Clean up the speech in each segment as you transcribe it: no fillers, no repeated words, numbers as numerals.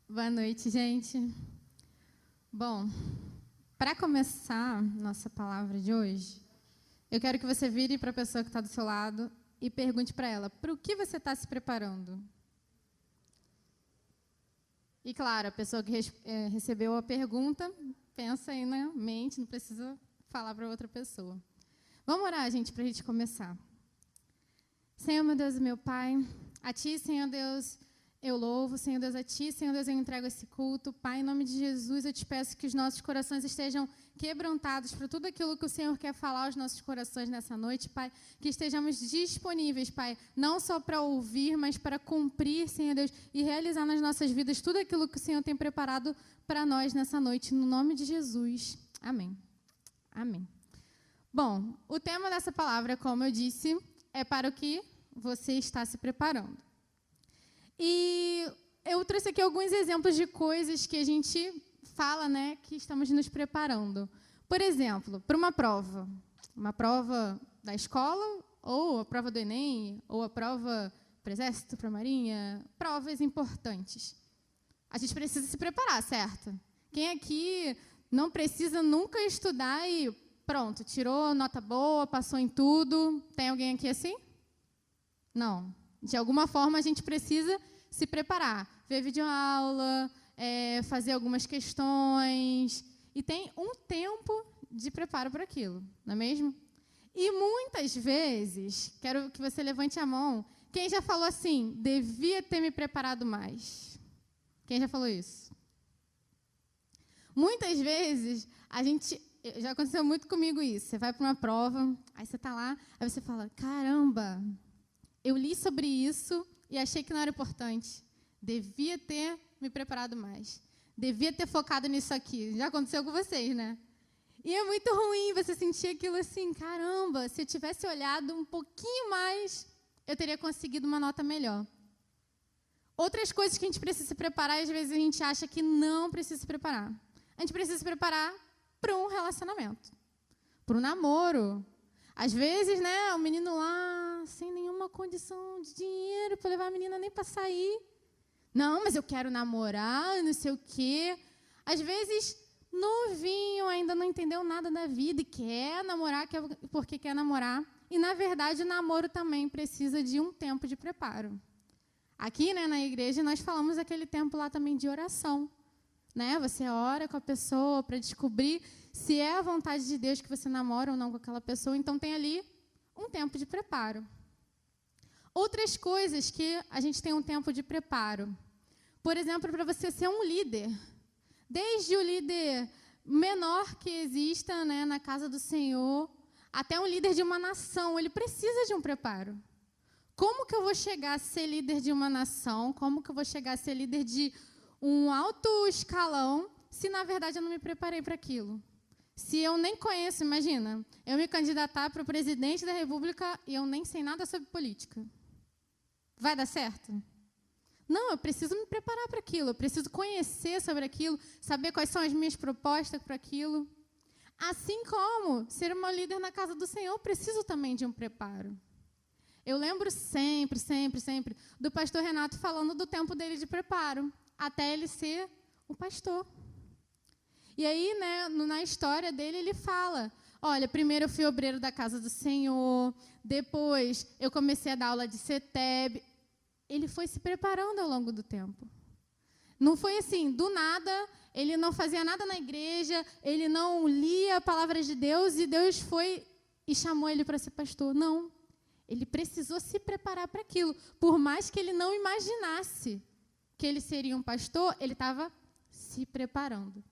Boa noite, gente. Bom, para começar nossa palavra de hoje, eu quero que você vire para a pessoa que está do seu lado e pergunte para ela, para o que você está se preparando? E, claro, a pessoa que recebeu a pergunta, pensa aí na mente, não precisa falar para outra pessoa. Vamos orar, gente, para a gente começar. Senhor, meu Deus e meu Pai, a Ti, Senhor Deus, eu louvo, Senhor Deus, a Ti, Senhor Deus, eu entrego esse culto. Pai, em nome de Jesus, eu te peço que os nossos corações estejam quebrantados para tudo aquilo que o Senhor quer falar aos nossos corações nessa noite, Pai. Que estejamos disponíveis, Pai, não só para ouvir, mas para cumprir, Senhor Deus, e realizar nas nossas vidas tudo aquilo que o Senhor tem preparado para nós nessa noite, no nome de Jesus. Amém. Amém. Bom, o tema dessa palavra, como eu disse, é para o que você está se preparando. E eu trouxe aqui alguns exemplos de coisas que a gente fala, né, que estamos nos preparando. Por exemplo, para uma prova da escola, ou a prova do Enem, ou a prova para o Exército, para a Marinha, provas importantes. A gente precisa se preparar, certo? Quem aqui não precisa nunca estudar e pronto, tirou nota boa, passou em tudo? Tem alguém aqui assim? Não. De alguma forma, a gente precisa se preparar. Ver videoaula, fazer algumas questões. E tem um tempo de preparo para aquilo, não é mesmo? E muitas vezes, quero que você levante a mão, quem já falou assim, devia ter me preparado mais? Quem já falou isso? Muitas vezes, já aconteceu muito comigo isso. Você vai para uma prova, aí você está lá, aí você fala, caramba, eu li sobre isso e achei que não era importante. Devia ter me preparado mais. Devia ter focado nisso aqui. Já aconteceu com vocês, né? E é muito ruim você sentir aquilo assim, caramba, se eu tivesse olhado um pouquinho mais, eu teria conseguido uma nota melhor. Outras coisas que a gente precisa se preparar, às vezes a gente acha que não precisa se preparar. A gente precisa se preparar para um relacionamento, para um namoro. Às vezes, né, o menino lá, sem nenhuma condição de dinheiro para levar a menina nem para sair. Não, mas eu quero namorar, não sei o quê. Às vezes, novinho, ainda não entendeu nada da vida e quer namorar porque quer namorar. E, na verdade, o namoro também precisa de um tempo de preparo. Aqui, né, na igreja, nós falamos aquele tempo lá também de oração. Né? Você ora com a pessoa para descobrir se é a vontade de Deus que você namora ou não com aquela pessoa. Então, tem ali um tempo de preparo. Outras coisas que a gente tem um tempo de preparo. Por exemplo, para você ser um líder. Desde o líder menor que exista, né, na casa do Senhor, até um líder de uma nação, ele precisa de um preparo. Como que eu vou chegar a ser líder de uma nação? Como que eu vou chegar a ser líder de um alto escalão, se na verdade eu não me preparei para aquilo? Se eu nem conheço, imagina, eu me candidatar para o presidente da República e eu nem sei nada sobre política. Vai dar certo? Não, eu preciso me preparar para aquilo, eu preciso conhecer sobre aquilo, saber quais são as minhas propostas para aquilo. Assim como ser uma líder na casa do Senhor, eu preciso também de um preparo. Eu lembro sempre do pastor Renato falando do tempo dele de preparo, até ele ser o pastor. E aí, né, na história dele, ele fala, olha, primeiro eu fui obreiro da casa do Senhor, depois eu comecei a dar aula de CETEB. Ele foi se preparando ao longo do tempo. Não foi assim, do nada, ele não fazia nada na igreja, ele não lia a palavra de Deus e Deus foi e chamou ele para ser pastor. Não, ele precisou se preparar para aquilo. Por mais que ele não imaginasse que ele seria um pastor, ele estava se preparando.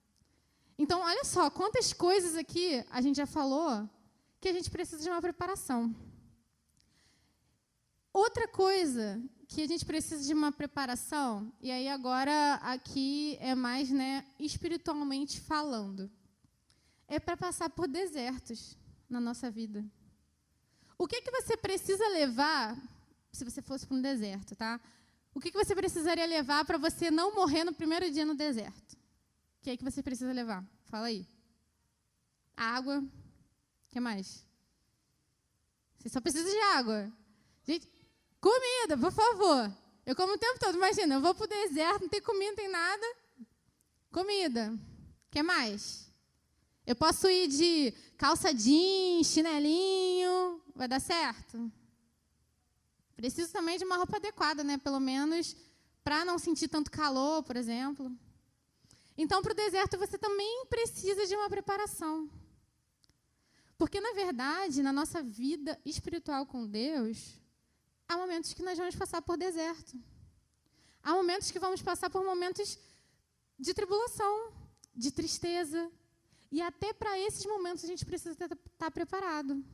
Então, olha só, quantas coisas aqui a gente já falou que a gente precisa de uma preparação. Outra coisa que a gente precisa de uma preparação, e aí agora aqui é mais, né, espiritualmente falando, é para passar por desertos na nossa vida. O que você precisa levar, se você fosse para um deserto, tá? O que você precisaria levar para você não morrer no primeiro dia no deserto? O que você precisa levar? Fala aí. Água. O que mais? Vocês só precisam de água. Gente, comida, por favor. Eu como o tempo todo, imagina, eu vou para o deserto, não tem comida, não tem nada. Comida. O que mais? Eu posso ir de calça jeans, chinelinho, vai dar certo? Preciso também de uma roupa adequada, né? Pelo menos para não sentir tanto calor, por exemplo. Então, para o deserto, você também precisa de uma preparação. Porque, na verdade, na nossa vida espiritual com Deus, há momentos que nós vamos passar por deserto. Há momentos que vamos passar por momentos de tribulação, de tristeza. E até para esses momentos a gente precisa estar preparado.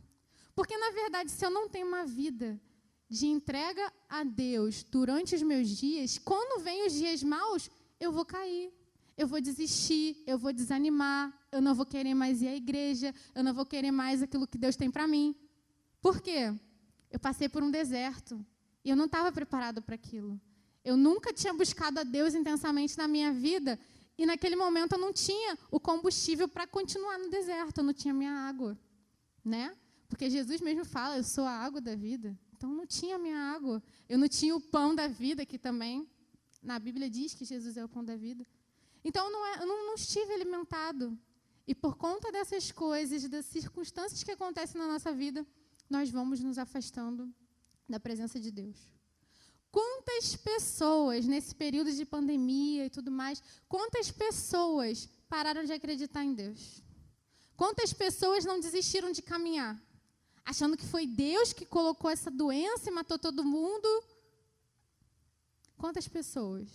Porque, na verdade, se eu não tenho uma vida de entrega a Deus durante os meus dias, quando vem os dias maus, eu vou cair. Eu vou desistir, eu vou desanimar, eu não vou querer mais ir à igreja, eu não vou querer mais aquilo que Deus tem para mim. Por quê? Eu passei por um deserto e eu não estava preparado para aquilo. Eu nunca tinha buscado a Deus intensamente na minha vida e naquele momento eu não tinha o combustível para continuar no deserto, eu não tinha minha água, né? Porque Jesus mesmo fala, eu sou a água da vida. Então eu não tinha minha água, eu não tinha o pão da vida, que também na Bíblia diz que Jesus é o pão da vida. Então, eu não estive alimentado. E por conta dessas coisas, das circunstâncias que acontecem na nossa vida, nós vamos nos afastando da presença de Deus. Quantas pessoas, nesse período de pandemia e tudo mais, quantas pessoas pararam de acreditar em Deus? Quantas pessoas não desistiram de caminhar? Achando que foi Deus que colocou essa doença e matou todo mundo? Quantas pessoas?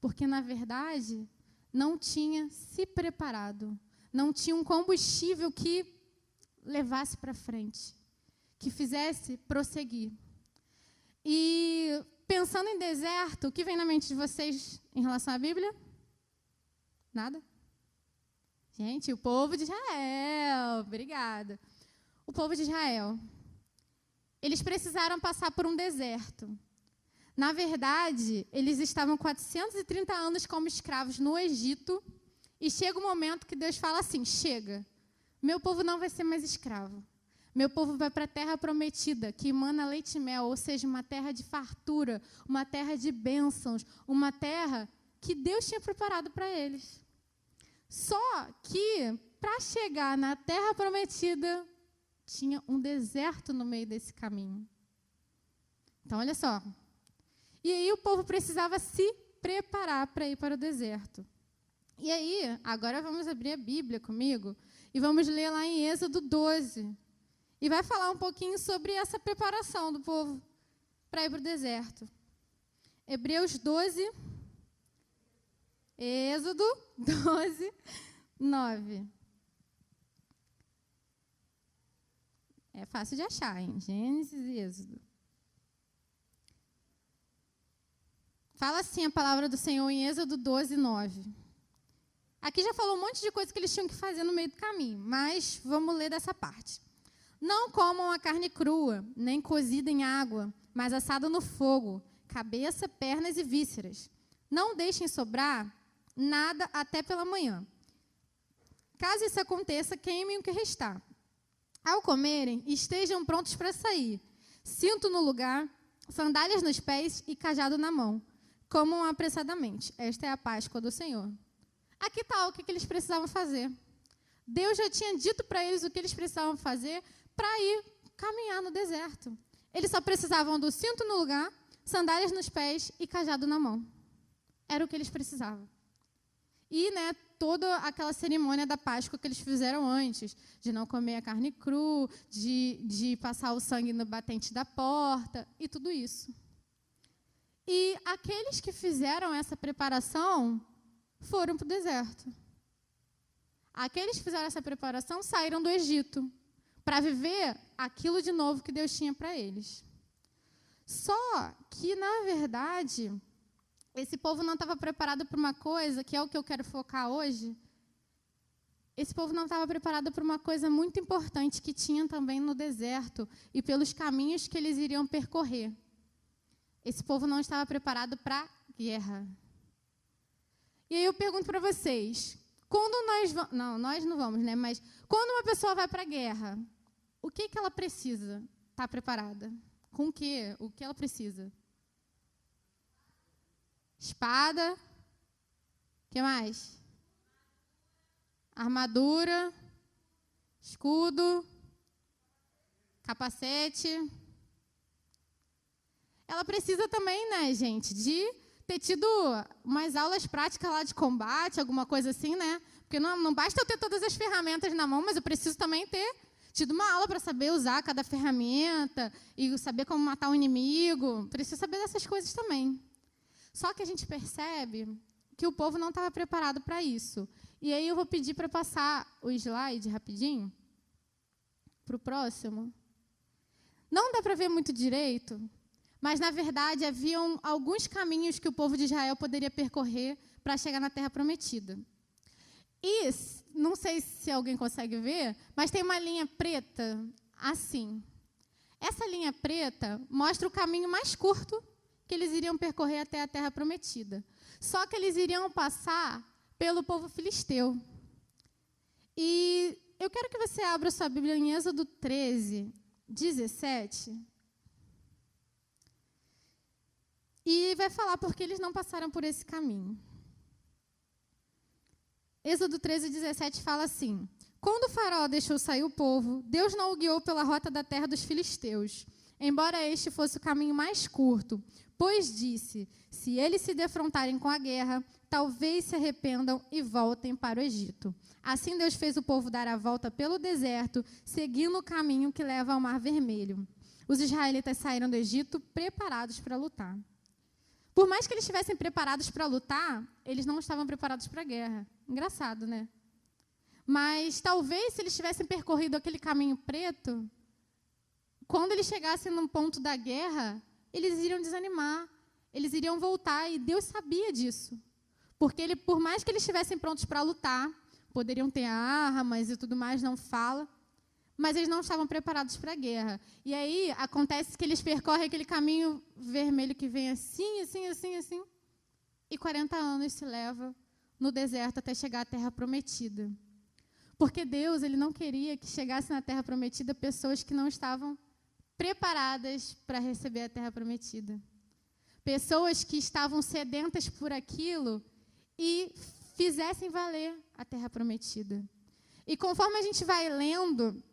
Porque, na verdade, não tinha se preparado, não tinha um combustível que levasse para frente, que fizesse prosseguir. E pensando em deserto, o que vem na mente de vocês em relação à Bíblia? Nada? Gente, o povo de Israel, obrigada. O povo de Israel, eles precisaram passar por um deserto. Na verdade, eles estavam 430 anos como escravos no Egito e chega um momento que Deus fala assim, chega, meu povo não vai ser mais escravo. Meu povo vai para a terra prometida, que emana leite e mel, ou seja, uma terra de fartura, uma terra de bênçãos, uma terra que Deus tinha preparado para eles. Só que, para chegar na terra prometida, tinha um deserto no meio desse caminho. Então, olha só. E aí o povo precisava se preparar para ir para o deserto. E aí, agora vamos abrir a Bíblia comigo e vamos ler lá em Êxodo 12. E vai falar um pouquinho sobre essa preparação do povo para ir para o deserto. Hebreus 12, Êxodo 12, 9. É fácil de achar, hein? Gênesis e Êxodo. Fala assim a palavra do Senhor em Êxodo 12, 9. Aqui já falou um monte de coisa que eles tinham que fazer no meio do caminho, mas vamos ler dessa parte. Não comam a carne crua, nem cozida em água, mas assada no fogo, cabeça, pernas e vísceras. Não deixem sobrar nada até pela manhã. Caso isso aconteça, queimem o que restar. Ao comerem, estejam prontos para sair. Cinto no lugar, sandálias nos pés e cajado na mão. Comam apressadamente. Esta é a Páscoa do Senhor. Aqui está o que eles precisavam fazer. Deus já tinha dito para eles o que eles precisavam fazer para ir caminhar no deserto. Eles só precisavam do cinto no lugar, sandálias nos pés e cajado na mão. Era o que eles precisavam. E, toda aquela cerimônia da Páscoa que eles fizeram antes, de não comer a carne crua, de passar o sangue no batente da porta, e tudo isso. E aqueles que fizeram essa preparação foram para o deserto. Aqueles que fizeram essa preparação saíram do Egito para viver aquilo de novo que Deus tinha para eles. Só que, na verdade, esse povo não estava preparado para uma coisa, que é o que eu quero focar hoje. Esse povo não estava preparado para uma coisa muito importante que tinha também no deserto e pelos caminhos que eles iriam percorrer. Esse povo não estava preparado para a guerra. E aí eu pergunto para vocês, quando nós não vamos, mas quando uma pessoa vai para a guerra, o que ela precisa? está preparada? Com o quê? O que ela precisa? Espada. O que mais? Armadura. Escudo. Capacete. Ela precisa também, né, gente, de ter tido umas aulas práticas lá de combate, alguma coisa assim, né? Porque não basta eu ter todas as ferramentas na mão, mas eu preciso também ter tido uma aula para saber usar cada ferramenta e saber como matar o inimigo. Preciso saber dessas coisas também. Só que a gente percebe que o povo não estava preparado para isso. E aí eu vou pedir para passar o slide rapidinho para o próximo. Não dá para ver muito direito, mas, na verdade, haviam alguns caminhos que o povo de Israel poderia percorrer para chegar na Terra Prometida. E, não sei se alguém consegue ver, mas tem uma linha preta assim. Essa linha preta mostra o caminho mais curto que eles iriam percorrer até a Terra Prometida. Só que eles iriam passar pelo povo filisteu. E eu quero que você abra sua Bíblia em Êxodo 13, 17. E vai falar porque eles não passaram por esse caminho. Êxodo 13, 17 fala assim: quando o faraó deixou sair o povo, Deus não o guiou pela rota da terra dos filisteus, embora este fosse o caminho mais curto, pois disse, se eles se defrontarem com a guerra, talvez se arrependam e voltem para o Egito. Assim Deus fez o povo dar a volta pelo deserto, seguindo o caminho que leva ao Mar Vermelho. Os israelitas saíram do Egito preparados para lutar. Por mais que eles estivessem preparados para lutar, eles não estavam preparados para a guerra. Engraçado, né? Mas talvez se eles tivessem percorrido aquele caminho preto, quando eles chegassem num ponto da guerra, eles iriam desanimar, eles iriam voltar, e Deus sabia disso. Porque por mais que eles estivessem prontos para lutar, poderiam ter armas e tudo mais, não fala, mas eles não estavam preparados para a guerra. E aí, acontece que eles percorrem aquele caminho vermelho que vem assim, assim, assim, assim, e 40 anos se leva no deserto até chegar à Terra Prometida. Porque Deus, Ele não queria que chegasse na Terra Prometida pessoas que não estavam preparadas para receber a Terra Prometida. Pessoas que estavam sedentas por aquilo e fizessem valer a Terra Prometida. E conforme a gente vai lendo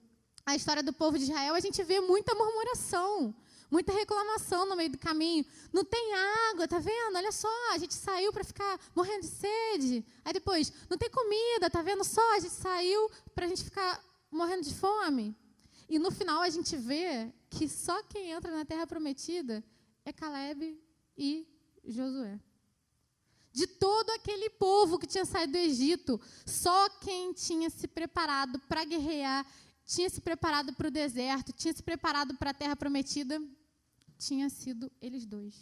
a história do povo de Israel, a gente vê muita murmuração, muita reclamação no meio do caminho. Não tem água, tá vendo? Olha só, a gente saiu para ficar morrendo de sede. Aí depois, não tem comida, tá vendo só? A gente saiu para a gente ficar morrendo de fome. E no final a gente vê que só quem entra na Terra Prometida é Caleb e Josué. De todo aquele povo que tinha saído do Egito, só quem tinha se preparado para guerrear, tinha se preparado para o deserto, tinha se preparado para a Terra Prometida, tinha sido eles dois.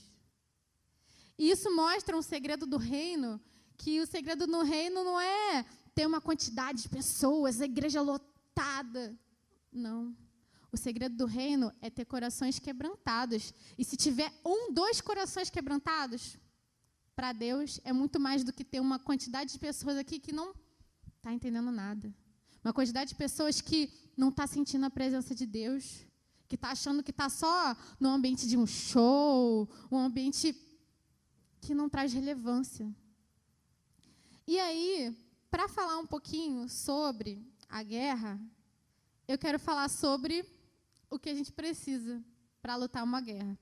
E isso mostra um segredo do reino, que o segredo no reino não é ter uma quantidade de pessoas, a igreja lotada. Não. O segredo do reino é ter corações quebrantados. E se tiver 2 corações quebrantados, para Deus é muito mais do que ter uma quantidade de pessoas aqui que não está entendendo nada. Uma quantidade de pessoas que não está sentindo a presença de Deus, que está achando que está só no ambiente de um show, um ambiente que não traz relevância. E aí, para falar um pouquinho sobre a guerra, eu quero falar sobre o que a gente precisa para lutar uma guerra.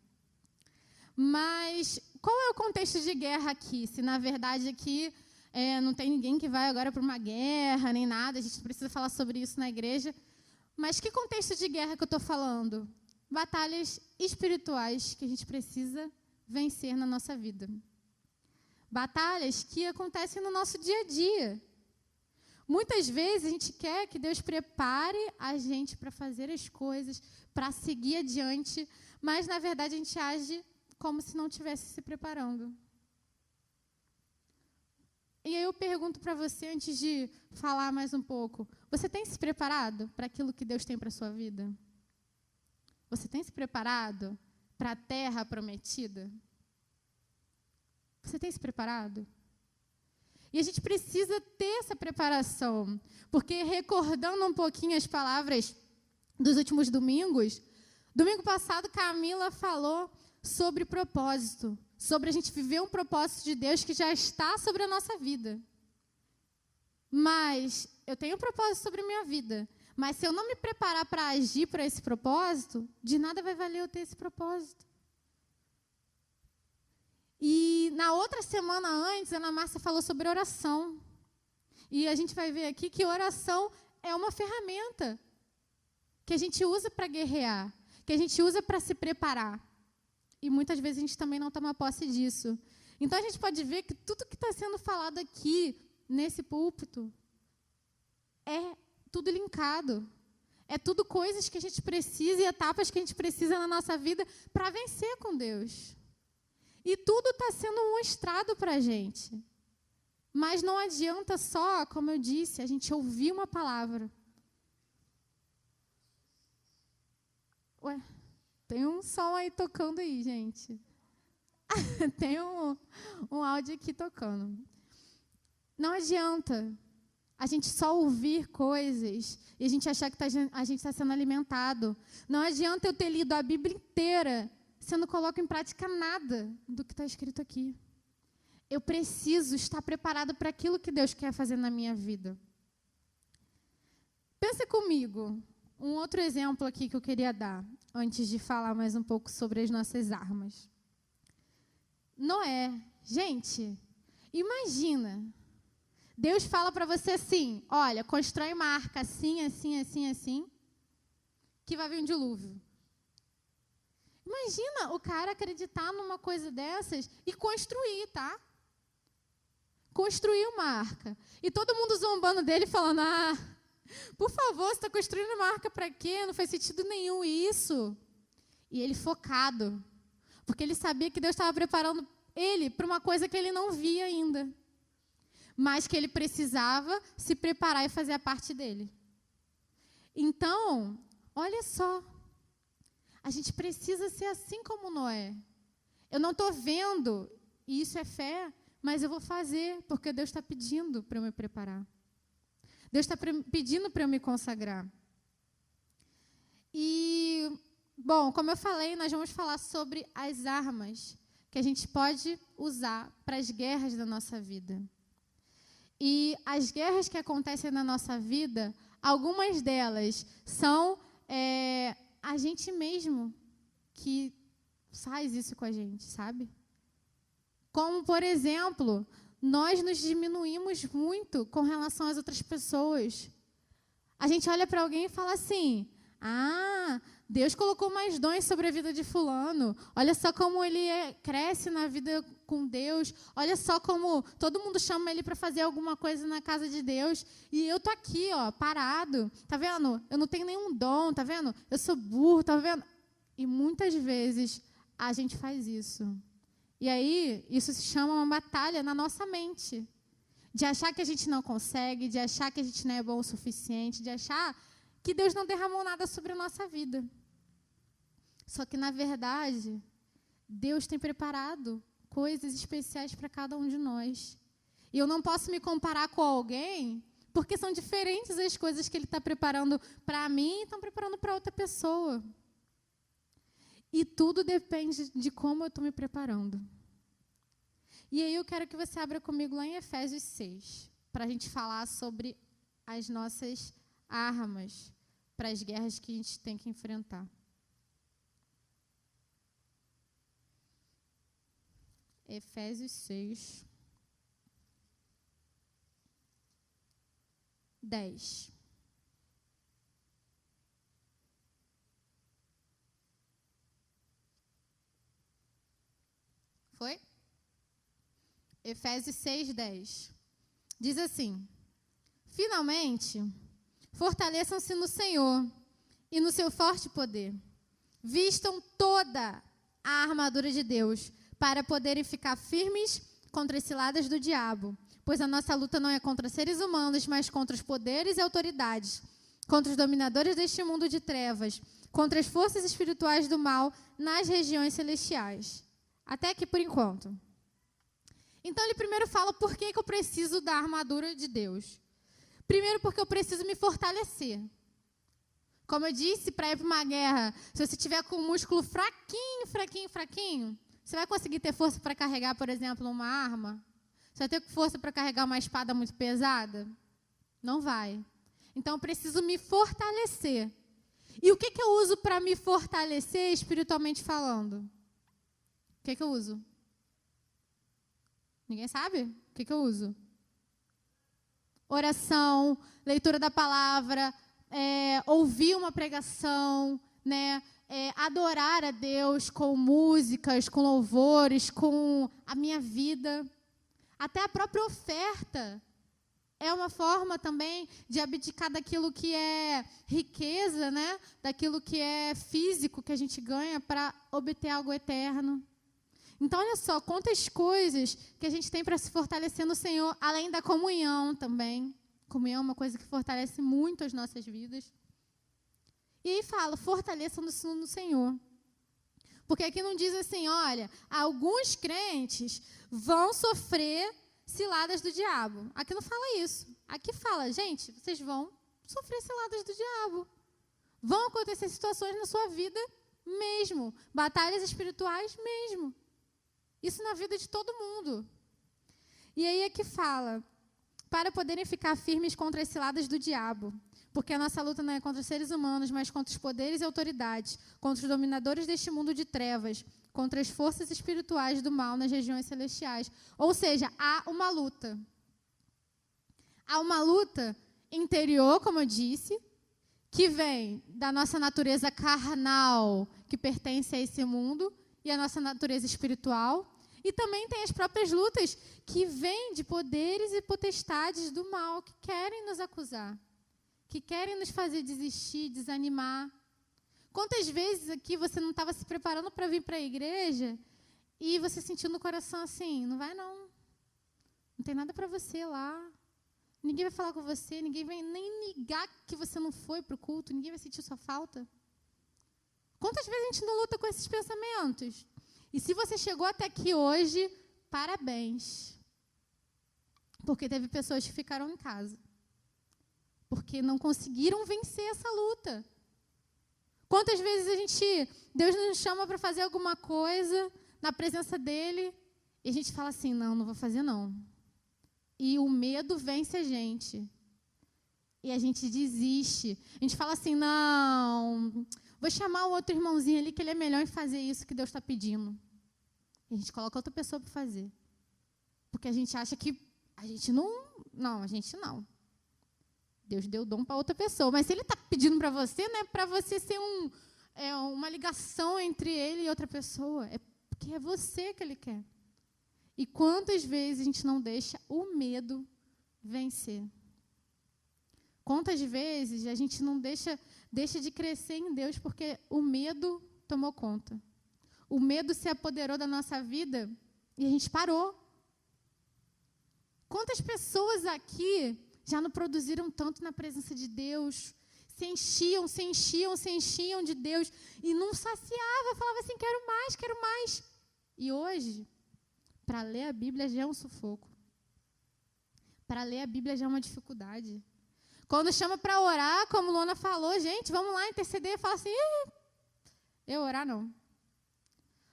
Mas qual é o contexto de guerra aqui? Se, na verdade, aqui não tem ninguém que vai agora para uma guerra, nem nada, a gente precisa falar sobre isso na igreja. Mas que contexto de guerra que eu estou falando? Batalhas espirituais que a gente precisa vencer na nossa vida. Batalhas que acontecem no nosso dia a dia. Muitas vezes a gente quer que Deus prepare a gente para fazer as coisas, para seguir adiante, mas, na verdade, a gente age como se não estivesse se preparando. E aí eu pergunto para você, antes de falar mais um pouco, você tem se preparado para aquilo que Deus tem para a sua vida? Você tem se preparado para a terra prometida? Você tem se preparado? E a gente precisa ter essa preparação, porque recordando um pouquinho as palavras dos últimos domingos, Domingo passado, Camila falou sobre propósito, sobre a gente viver um propósito de Deus que já está sobre a nossa vida. Mas eu tenho um propósito sobre a minha vida. Mas se eu não me preparar para agir para esse propósito, de nada vai valer eu ter esse propósito. E na outra semana antes, a Ana Márcia falou sobre oração. E a gente vai ver aqui que oração é uma ferramenta que a gente usa para guerrear, que a gente usa para se preparar. E muitas vezes a gente também não toma posse disso. Então a gente pode ver que tudo que está sendo falado aqui, nesse púlpito, é tudo linkado. É tudo coisas que a gente precisa e etapas que a gente precisa na nossa vida para vencer com Deus. E tudo está sendo mostrado para a gente. Mas não adianta só, como eu disse, a gente ouvir uma palavra. Ué, tem um som aí tocando aí, gente. Tem um áudio aqui tocando. Não adianta a gente só ouvir coisas e a gente achar que a gente está sendo alimentado. Não adianta eu ter lido a Bíblia inteira se eu não coloco em prática nada do que está escrito aqui. Eu preciso estar preparado para aquilo que Deus quer fazer na minha vida. Pensa comigo, um outro exemplo aqui que eu queria dar, antes de falar mais um pouco sobre as nossas armas. Noé. Gente, imagina, Deus fala para você assim, olha, constrói uma arca assim, assim, assim, assim, que vai vir um dilúvio. Imagina o cara acreditar numa coisa dessas e construir, tá? Construir uma arca. E todo mundo zombando dele, falando, por favor, você está construindo uma arca para quê? Não faz sentido nenhum isso. E ele focado, porque ele sabia que Deus estava preparando ele para uma coisa que ele não via ainda, mas que ele precisava se preparar e fazer a parte dele. Então, olha só, a gente precisa ser assim como Noé. Eu não estou vendo, e isso é fé, mas eu vou fazer, porque Deus está pedindo para eu me preparar. Deus está pedindo para eu me consagrar. E, bom, como eu falei, nós vamos falar sobre as armas que a gente pode usar para as guerras da nossa vida. E as guerras que acontecem na nossa vida, algumas delas são a gente mesmo que faz isso com a gente, sabe? Como, por exemplo, nós nos diminuímos muito com relação às outras pessoas. A gente olha para alguém e fala assim, Deus colocou mais dons sobre a vida de fulano. Olha só como ele cresce na vida com Deus. Olha só como todo mundo chama ele para fazer alguma coisa na casa de Deus. E eu tô aqui, parado. Tá vendo? Eu não tenho nenhum dom, tá vendo? Eu sou burro, tá vendo? E muitas vezes a gente faz isso. E aí, isso se chama uma batalha na nossa mente. De achar que a gente não consegue, de achar que a gente não é bom o suficiente, de achar que Deus não derramou nada sobre a nossa vida. Só que, na verdade, Deus tem preparado coisas especiais para cada um de nós. E eu não posso me comparar com alguém, porque são diferentes as coisas que Ele está preparando para mim e estão preparando para outra pessoa. E tudo depende de como eu estou me preparando. E aí eu quero que você abra comigo lá em Efésios 6, para a gente falar sobre as nossas armas para as guerras que a gente tem que enfrentar. Efésios 6, 10. Foi? Efésios 6, 10. Diz assim: finalmente, fortaleçam-se no Senhor e no seu forte poder. Vistam toda a armadura de Deus para poderem ficar firmes contra as ciladas do diabo. Pois a nossa luta não é contra seres humanos, mas contra os poderes e autoridades, contra os dominadores deste mundo de trevas, contra as forças espirituais do mal nas regiões celestiais. Até aqui por enquanto. Então ele primeiro fala por que eu preciso da armadura de Deus. Primeiro porque eu preciso me fortalecer. Como eu disse, para ir para uma guerra, se você tiver com o músculo fraquinho, você vai conseguir ter força para carregar, por exemplo, uma arma? Você vai ter força para carregar uma espada muito pesada? Não vai. Então, eu preciso me fortalecer. E o que eu uso para me fortalecer espiritualmente falando? O que eu uso? Ninguém sabe? O que eu uso? Oração, leitura da palavra, ouvir uma pregação, né? Adorar a Deus com músicas, com louvores, com a minha vida. Até a própria oferta é uma forma também de abdicar daquilo que é riqueza, né? Daquilo que é físico que a gente ganha para obter algo eterno. Então, olha só, quantas coisas que a gente tem para se fortalecer no Senhor, além da comunhão também. Comunhão é uma coisa que fortalece muito as nossas vidas. E aí fala, fortaleçam-se no Senhor. Porque aqui não diz assim, olha, alguns crentes vão sofrer ciladas do diabo. Aqui não fala isso. Aqui fala, gente, vocês vão sofrer ciladas do diabo. Vão acontecer situações na sua vida mesmo. Batalhas espirituais mesmo. Isso na vida de todo mundo. E aí é que fala, para poderem ficar firmes contra as ciladas do diabo. Porque a nossa luta não é contra os seres humanos, mas contra os poderes e autoridades, contra os dominadores deste mundo de trevas, contra as forças espirituais do mal nas regiões celestiais. Ou seja, há uma luta. Há uma luta interior, como eu disse, que vem da nossa natureza carnal, que pertence a esse mundo, e a nossa natureza espiritual. E também tem as próprias lutas que vêm de poderes e potestades do mal, que querem nos acusar, que querem nos fazer desistir, desanimar. Quantas vezes aqui você não estava se preparando para vir para a igreja e você sentiu no coração assim, não vai não. Não tem nada para você lá. Ninguém vai falar com você, ninguém vai nem ligar que você não foi para o culto, ninguém vai sentir sua falta. Quantas vezes a gente não luta com esses pensamentos? E se você chegou até aqui hoje, parabéns. Porque teve pessoas que ficaram em casa. Porque não conseguiram vencer essa luta. Quantas vezes Deus nos chama para fazer alguma coisa na presença dele e a gente fala assim, não vou fazer não. E o medo vence a gente. E a gente desiste. A gente fala assim, não, vou chamar o outro irmãozinho ali que ele é melhor em fazer isso que Deus está pedindo. E a gente coloca outra pessoa para fazer. Porque a gente acha que a gente não. Não, a gente não. Deus deu dom para outra pessoa. Mas se ele está pedindo para você, não é para você ser uma ligação entre ele e outra pessoa. É porque é você que ele quer. E quantas vezes a gente não deixa o medo vencer? Quantas vezes a gente não deixa de crescer em Deus porque o medo tomou conta? O medo se apoderou da nossa vida e a gente parou. Quantas pessoas aqui já não produziram tanto na presença de Deus, se enchiam de Deus e não saciava, falava assim, quero mais. E hoje, para ler a Bíblia já é um sufoco. Para ler a Bíblia já é uma dificuldade. Quando chama para orar, como Luana falou, gente, vamos lá interceder, fala assim, eu orar não.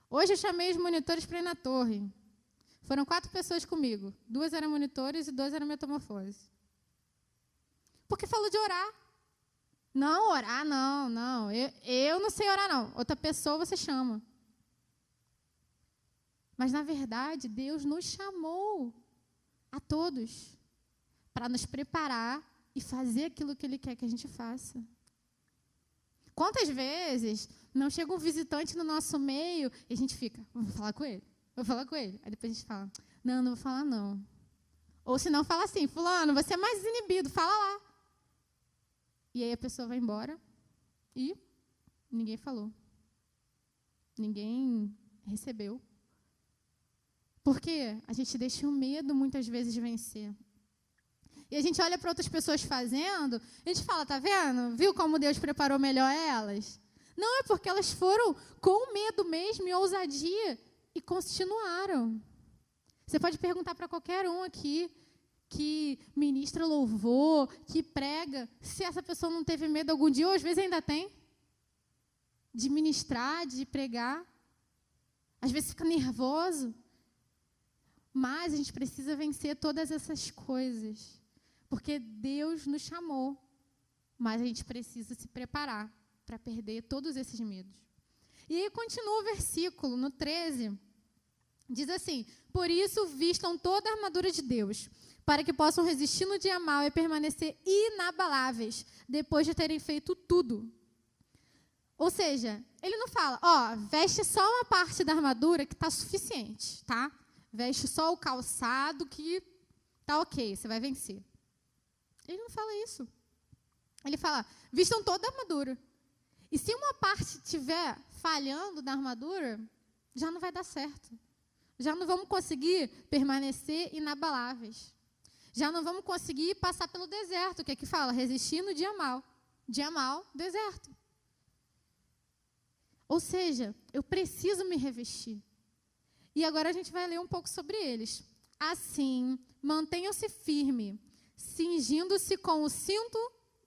Hoje eu chamei os monitores para ir na torre. Foram 4 pessoas comigo. 2 eram monitores e 2 eram metamorfose. Porque falou de orar. Não, orar não. Eu não sei orar não. Outra pessoa você chama. Mas, na verdade, Deus nos chamou a todos para nos preparar e fazer aquilo que Ele quer que a gente faça. Quantas vezes não chega um visitante no nosso meio e a gente fica, vou falar com ele. Aí depois a gente fala, não vou falar não. Ou se não, fala assim, fulano, você é mais desinibido, fala lá. E aí a pessoa vai embora e ninguém falou. Ninguém recebeu. Porque a gente deixa o medo muitas vezes vencer. E a gente olha para outras pessoas fazendo, a gente fala, tá vendo? Viu como Deus preparou melhor elas? Não, é porque elas foram com medo mesmo e ousadia e continuaram. Você pode perguntar para qualquer um aqui que ministra louvor, que prega, se essa pessoa não teve medo algum dia, ou às vezes ainda tem, de ministrar, de pregar, às vezes fica nervoso, mas a gente precisa vencer todas essas coisas, porque Deus nos chamou, mas a gente precisa se preparar para perder todos esses medos. E aí continua o versículo, no 13, diz assim: por isso vistam toda a armadura de Deus, para que possam resistir no dia mau e permanecer inabaláveis, depois de terem feito tudo. Ou seja, ele não fala, veste só uma parte da armadura que está suficiente, tá? Veste só o calçado que tá ok, você vai vencer. Ele não fala isso. Ele fala, vistam toda a armadura. E se uma parte estiver falhando da armadura, já não vai dar certo. Já não vamos conseguir permanecer inabaláveis. Já não vamos conseguir passar pelo deserto, que aqui fala, resistir no dia mau. Dia mau, deserto. Ou seja, eu preciso me revestir. E agora a gente vai ler um pouco sobre eles. Assim, mantenham-se firmes, cingindo-se com o cinto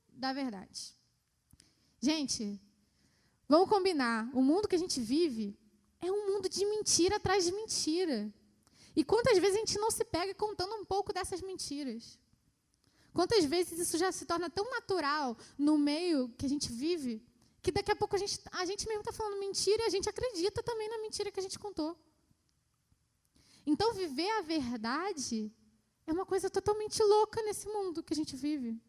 da verdade. Gente, vamos combinar, o mundo que a gente vive é um mundo de mentira atrás de mentira. E quantas vezes a gente não se pega contando um pouco dessas mentiras? Quantas vezes isso já se torna tão natural no meio que a gente vive, que daqui a pouco a gente mesmo está falando mentira e a gente acredita também na mentira que a gente contou. Então, viver a verdade é uma coisa totalmente louca nesse mundo que a gente vive.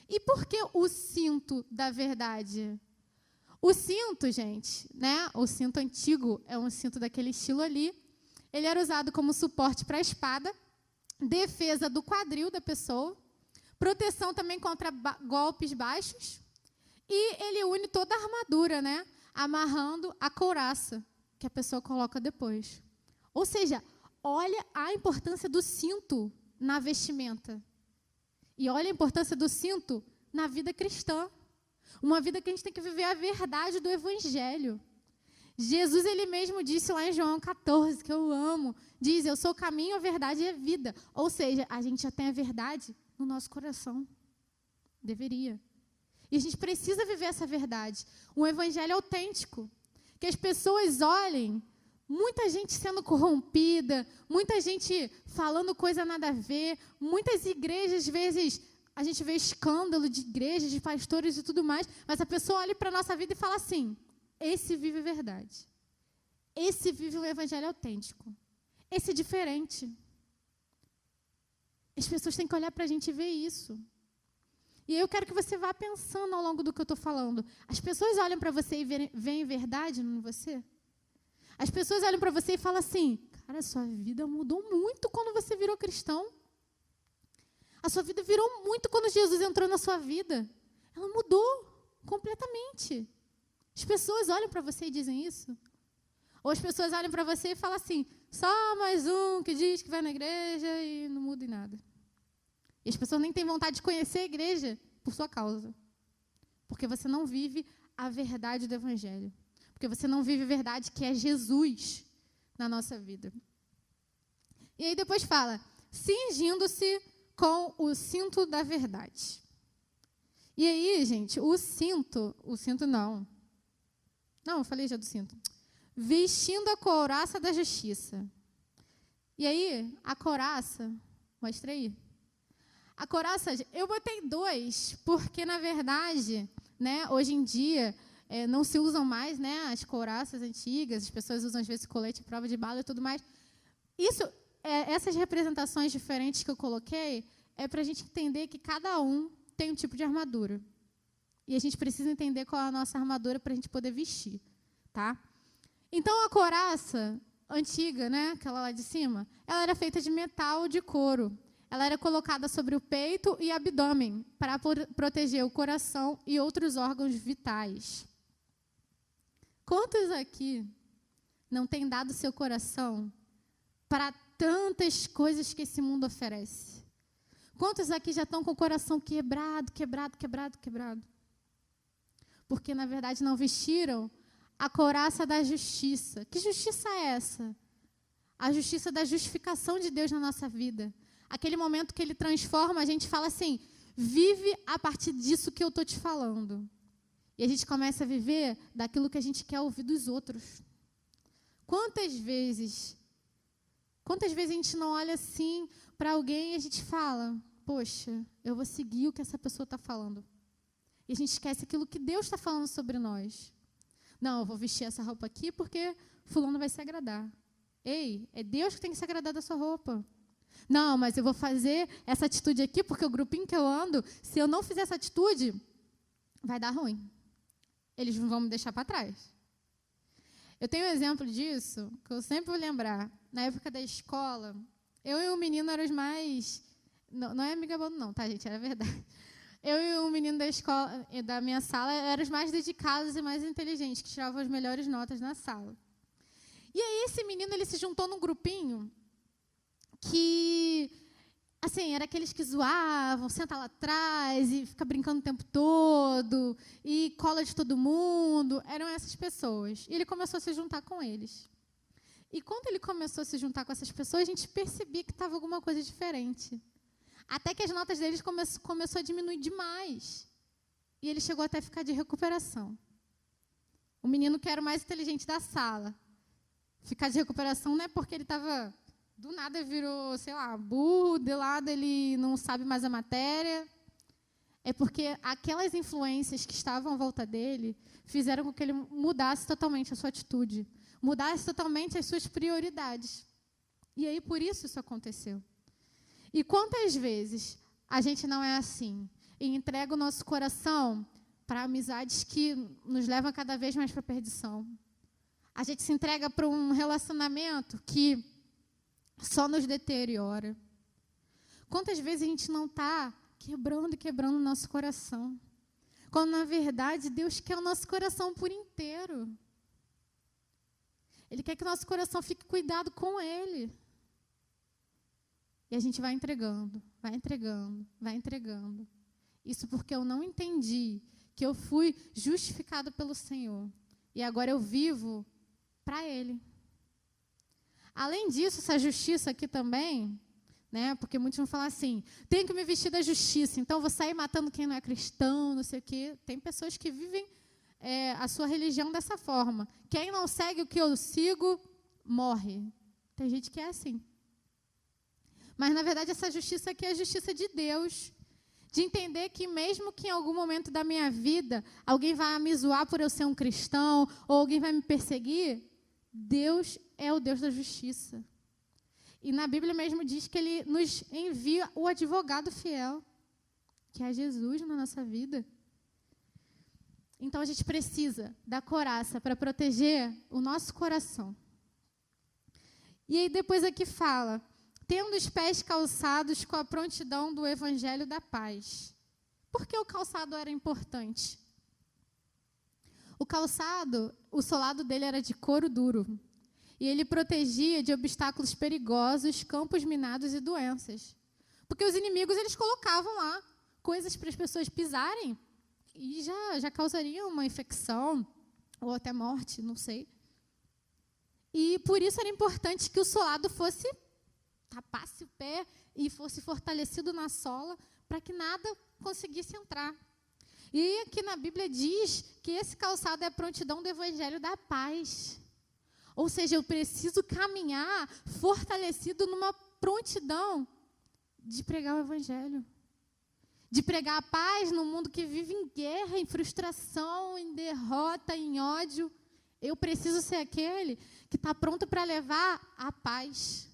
E por que o cinto da verdade? O cinto, gente, né? O cinto antigo é um cinto daquele estilo ali. Ele era usado como suporte para a espada, defesa do quadril da pessoa, proteção também contra golpes baixos. E ele une toda a armadura, né? Amarrando a couraça que a pessoa coloca depois. Ou seja, olha a importância do cinto na vestimenta. E olha a importância do cinto na vida cristã. Uma vida que a gente tem que viver a verdade do Evangelho. Jesus, ele mesmo disse lá em João 14, que eu amo, diz, eu sou o caminho, a verdade e a vida. Ou seja, a gente já tem a verdade no nosso coração. Deveria. E a gente precisa viver essa verdade. Um Evangelho autêntico. Que as pessoas olhem, muita gente sendo corrompida, muita gente falando coisa nada a ver, muitas igrejas, às vezes, a gente vê escândalo de igrejas, de pastores e tudo mais, mas a pessoa olha para a nossa vida e fala assim, esse vive verdade. Esse vive um evangelho autêntico. Esse é diferente. As pessoas têm que olhar para a gente e ver isso. E eu quero que você vá pensando ao longo do que eu estou falando. As pessoas olham para você e veem verdade em você? As pessoas olham para você e falam assim, cara, sua vida mudou muito quando você virou cristão. A sua vida virou muito quando Jesus entrou na sua vida. Ela mudou completamente. As pessoas olham para você e dizem isso. Ou as pessoas olham para você e falam assim, só mais um que diz que vai na igreja e não muda em nada. E as pessoas nem têm vontade de conhecer a igreja por sua causa. Porque você não vive a verdade do Evangelho. Porque você não vive a verdade que é Jesus na nossa vida. E aí depois fala, cingindo-se com o cinto da verdade. E aí, gente, o cinto não, eu falei já do cinto. Vestindo a couraça da justiça. E aí, a couraça, mostra aí. A couraça, eu botei 2, porque, na verdade, né, hoje em dia, não se usam mais, né, as couraças antigas, as pessoas usam, às vezes, colete, prova de bala e tudo mais. Essas representações diferentes que eu coloquei é para a gente entender que cada um tem um tipo de armadura. E a gente precisa entender qual é a nossa armadura para a gente poder vestir, tá? Então, a couraça antiga, né, aquela lá de cima, ela era feita de metal ou de couro. Ela era colocada sobre o peito e abdômen para proteger o coração e outros órgãos vitais. Quantos aqui não têm dado seu coração para tantas coisas que esse mundo oferece? Quantos aqui já estão com o coração quebrado? Porque, na verdade, não vestiram a couraça da justiça. Que justiça é essa? A justiça da justificação de Deus na nossa vida. aquele momento que ele transforma, a gente fala assim, vive a partir disso que eu estou te falando. E a gente começa a viver daquilo que a gente quer ouvir dos outros. Quantas vezes a gente não olha assim para alguém e a gente fala, poxa, eu vou seguir o que essa pessoa está falando. E a gente esquece aquilo que Deus está falando sobre nós. Não, eu vou vestir essa roupa aqui porque fulano vai se agradar. Ei, é Deus que tem que se agradar da sua roupa. Não, mas eu vou fazer essa atitude aqui porque o grupinho que eu ando, se eu não fizer essa atitude, vai dar ruim. Eles vão me deixar para trás. Eu tenho um exemplo disso, que eu sempre vou lembrar. Na época da escola, eu e um menino eram os mais... Não é amigabondo não, tá, gente? Era verdade. Eu e um menino da escola, da minha sala, eram os mais dedicados e mais inteligentes, que tiravam as melhores notas na sala. E aí esse menino, ele se juntou num grupinho que, assim, era aqueles que zoavam, senta lá atrás e fica brincando o tempo todo, e cola de todo mundo. Eram essas pessoas. E ele começou a se juntar com eles. E quando ele começou a se juntar com essas pessoas, a gente percebia que estava alguma coisa diferente. Até que as notas deles começou a diminuir demais. E ele chegou até a ficar de recuperação. O menino que era o mais inteligente da sala. Ficar de recuperação não é porque ele estava... Do nada virou, sei lá, burro, de lado ele não sabe mais a matéria. É porque aquelas influências que estavam à volta dele fizeram com que ele mudasse totalmente a sua atitude. Mudasse totalmente as suas prioridades. E aí, por isso aconteceu. E quantas vezes a gente não é assim e entrega o nosso coração para amizades que nos levam cada vez mais para a perdição? A gente se entrega para um relacionamento que só nos deteriora. Quantas vezes a gente não está quebrando o nosso coração? Quando, na verdade, Deus quer o nosso coração por inteiro. Ele quer que o nosso coração fique cuidado com Ele. E a gente vai entregando, vai entregando, vai entregando. Isso porque eu não entendi que eu fui justificado pelo Senhor. E agora eu vivo para Ele. Além disso, essa justiça aqui também, né, porque muitos vão falar assim, tenho que me vestir da justiça, então vou sair matando quem não é cristão, não sei o quê. Tem pessoas que vivem a sua religião dessa forma. Quem não segue o que eu sigo, morre. Tem gente que é assim. Mas, na verdade, essa justiça aqui é a justiça de Deus. De entender que mesmo que em algum momento da minha vida alguém vai me zoar por eu ser um cristão, ou alguém vai me perseguir, Deus é o Deus da justiça. E na Bíblia mesmo diz que Ele nos envia o advogado fiel, que é Jesus na nossa vida. Então, a gente precisa da couraça para proteger o nosso coração. E aí, depois aqui fala... Tendo os pés calçados com a prontidão do evangelho da paz. Por que o calçado era importante? O calçado, o solado dele era de couro duro. E ele protegia de obstáculos perigosos, campos minados e doenças. Porque os inimigos, eles colocavam lá coisas para as pessoas pisarem e já causariam uma infecção ou até morte, não sei. E por isso era importante que o solado tapasse o pé e fosse fortalecido na sola para que nada conseguisse entrar. E aqui na Bíblia diz que esse calçado é a prontidão do evangelho da paz. Ou seja, eu preciso caminhar fortalecido numa prontidão de pregar o evangelho. De pregar a paz num mundo que vive em guerra, em frustração, em derrota, em ódio. Eu preciso ser aquele que está pronto para levar a paz.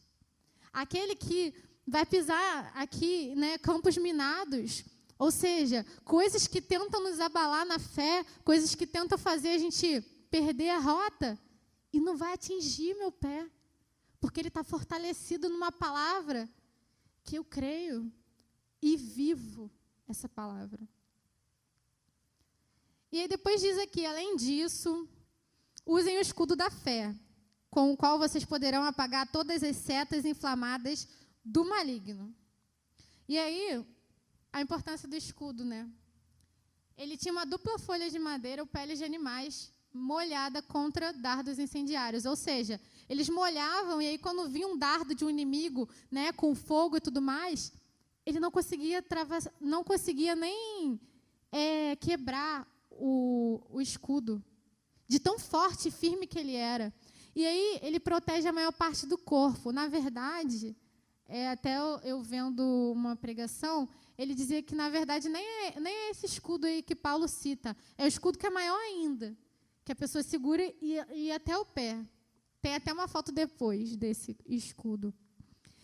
Aquele que vai pisar aqui, né, campos minados, ou seja, coisas que tentam nos abalar na fé, coisas que tentam fazer a gente perder a rota, e não vai atingir meu pé, porque ele está fortalecido numa palavra que eu creio e vivo essa palavra. E aí depois diz aqui, além disso, usem o escudo da fé, com o qual vocês poderão apagar todas as setas inflamadas do maligno. E aí, a importância do escudo, né? Ele tinha uma dupla folha de madeira ou peles de animais molhada contra dardos incendiários. Ou seja, eles molhavam e aí quando vinha um dardo de um inimigo, né, com fogo e tudo mais, ele não conseguia nem quebrar o escudo, de tão forte e firme que ele era. E aí ele protege a maior parte do corpo. Na verdade, até eu vendo uma pregação, ele dizia que, na verdade, nem é esse escudo aí que Paulo cita, é o escudo que é maior ainda, que a pessoa segura e até o pé. Tem até uma foto depois desse escudo.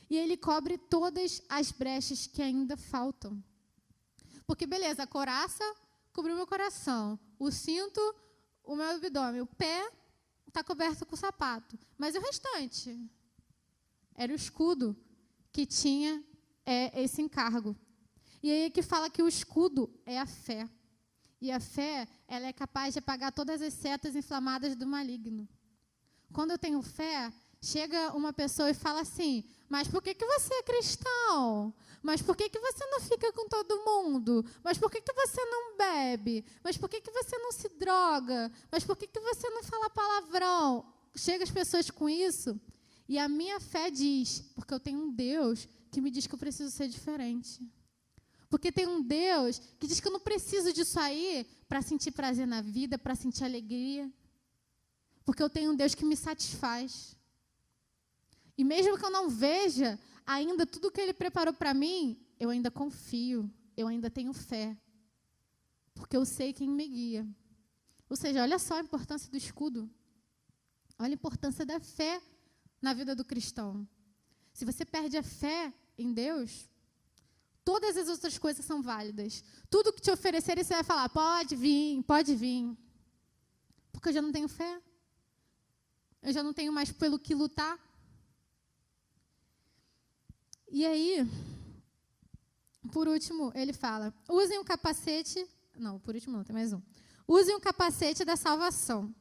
E ele cobre todas as brechas que ainda faltam. Porque, beleza, a couraça cobriu meu coração, o cinto, o meu abdômen, o pé está coberto com sapato. Mas e o restante? Era o escudo que tinha esse encargo. E aí é que fala que o escudo é a fé. E a fé, ela é capaz de apagar todas as setas inflamadas do maligno. Quando eu tenho fé, chega uma pessoa e fala assim, mas por que você é cristão? Mas por que você não fica com todo mundo? Mas por que você não bebe? Mas por que você não se droga? Mas por que você não fala palavrão? Chega as pessoas com isso e a minha fé diz, porque eu tenho um Deus que me diz que eu preciso ser diferente. Porque tem um Deus que diz que eu não preciso disso aí para sentir prazer na vida, para sentir alegria. Porque eu tenho um Deus que me satisfaz. E mesmo que eu não veja ainda tudo que Ele preparou para mim, eu ainda confio, eu ainda tenho fé. Porque eu sei quem me guia. Ou seja, olha só a importância do escudo. Olha a importância da fé na vida do cristão. Se você perde a fé em Deus, todas as outras coisas são válidas. Tudo que te oferecerem, você vai falar, pode vir, pode vir. Porque eu já não tenho fé. Eu já não tenho mais pelo que lutar. E aí, por último, ele fala, usem o capacete... Não, por último não, tem mais um. Usem o capacete da salvação.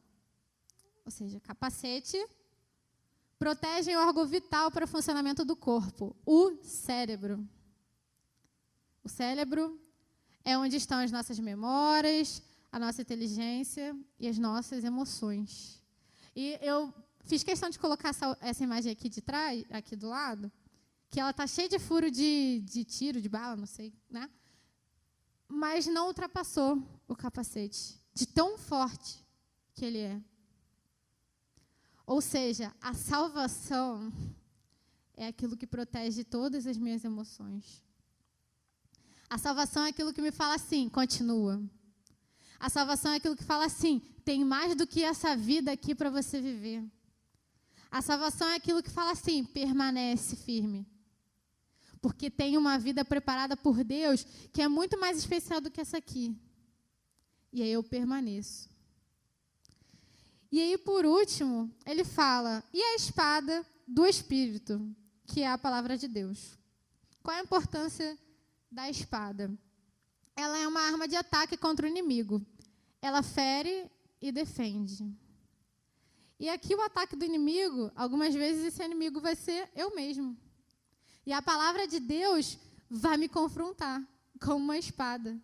Ou seja, capacete protege o órgão vital para o funcionamento do corpo, o cérebro. O cérebro é onde estão as nossas memórias, a nossa inteligência e as nossas emoções. E eu fiz questão de colocar essa imagem aqui de trás, aqui do lado, que ela está cheia de furo de tiro, de bala, não sei, né? Mas não ultrapassou o capacete, de tão forte que ele é. Ou seja, a salvação é aquilo que protege todas as minhas emoções. A salvação é aquilo que me fala assim, continua. A salvação é aquilo que fala assim, tem mais do que essa vida aqui para você viver. A salvação é aquilo que fala assim, permanece firme. Porque tem uma vida preparada por Deus que é muito mais especial do que essa aqui. E aí eu permaneço. E aí, por último, ele fala, e a espada do Espírito, que é a palavra de Deus. Qual é a importância da espada? Ela é uma arma de ataque contra o inimigo. Ela fere e defende. E aqui o ataque do inimigo, algumas vezes esse inimigo vai ser eu mesmo. E a palavra de Deus vai me confrontar com uma espada.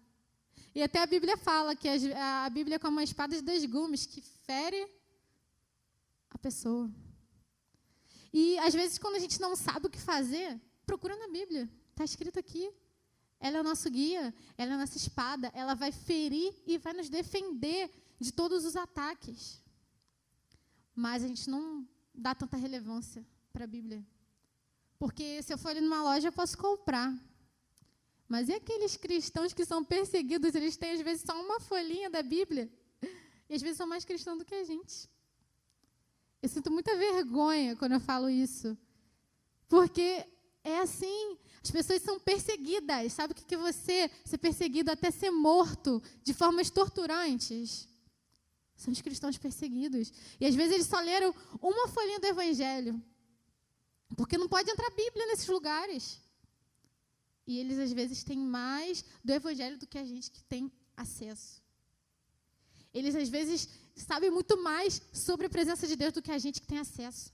E até a Bíblia fala que a Bíblia é como uma espada de 2 gumes, que fere a pessoa. E às vezes quando a gente não sabe o que fazer, procura na Bíblia. Está escrito aqui. Ela é o nosso guia, ela é a nossa espada, ela vai ferir e vai nos defender de todos os ataques. Mas a gente não dá tanta relevância para a Bíblia. Porque se eu for ali numa loja, eu posso comprar. Mas e aqueles cristãos que são perseguidos, eles têm às vezes só uma folhinha da Bíblia, e às vezes são mais cristãos do que a gente. Eu sinto muita vergonha quando eu falo isso. Porque é assim, as pessoas são perseguidas. Sabe o que é você ser perseguido até ser morto de formas torturantes? São os cristãos perseguidos. E às vezes eles só leram uma folhinha do Evangelho. Porque não pode entrar Bíblia nesses lugares. E eles às vezes têm mais do Evangelho do que a gente que tem acesso. Eles às vezes sabem muito mais sobre a presença de Deus do que a gente que tem acesso.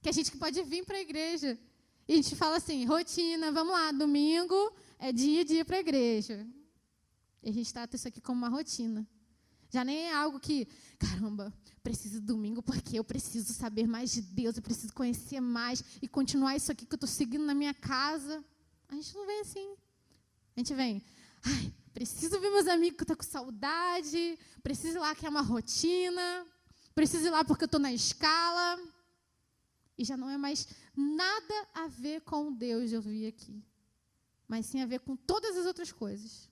Que a gente que pode vir para a igreja. E a gente fala assim, rotina, vamos lá, domingo é dia para a igreja. E a gente trata isso aqui como uma rotina. Já nem é algo que, caramba, preciso de domingo porque eu preciso saber mais de Deus, eu preciso conhecer mais e continuar isso aqui que eu estou seguindo na minha casa. A gente não vem assim. A gente vem, ai, preciso ver meus amigos que eu estou com saudade, preciso ir lá que é uma rotina, preciso ir lá porque eu estou na escala. E já não é mais nada a ver com Deus, eu vi aqui. Mas sim a ver com todas as outras coisas,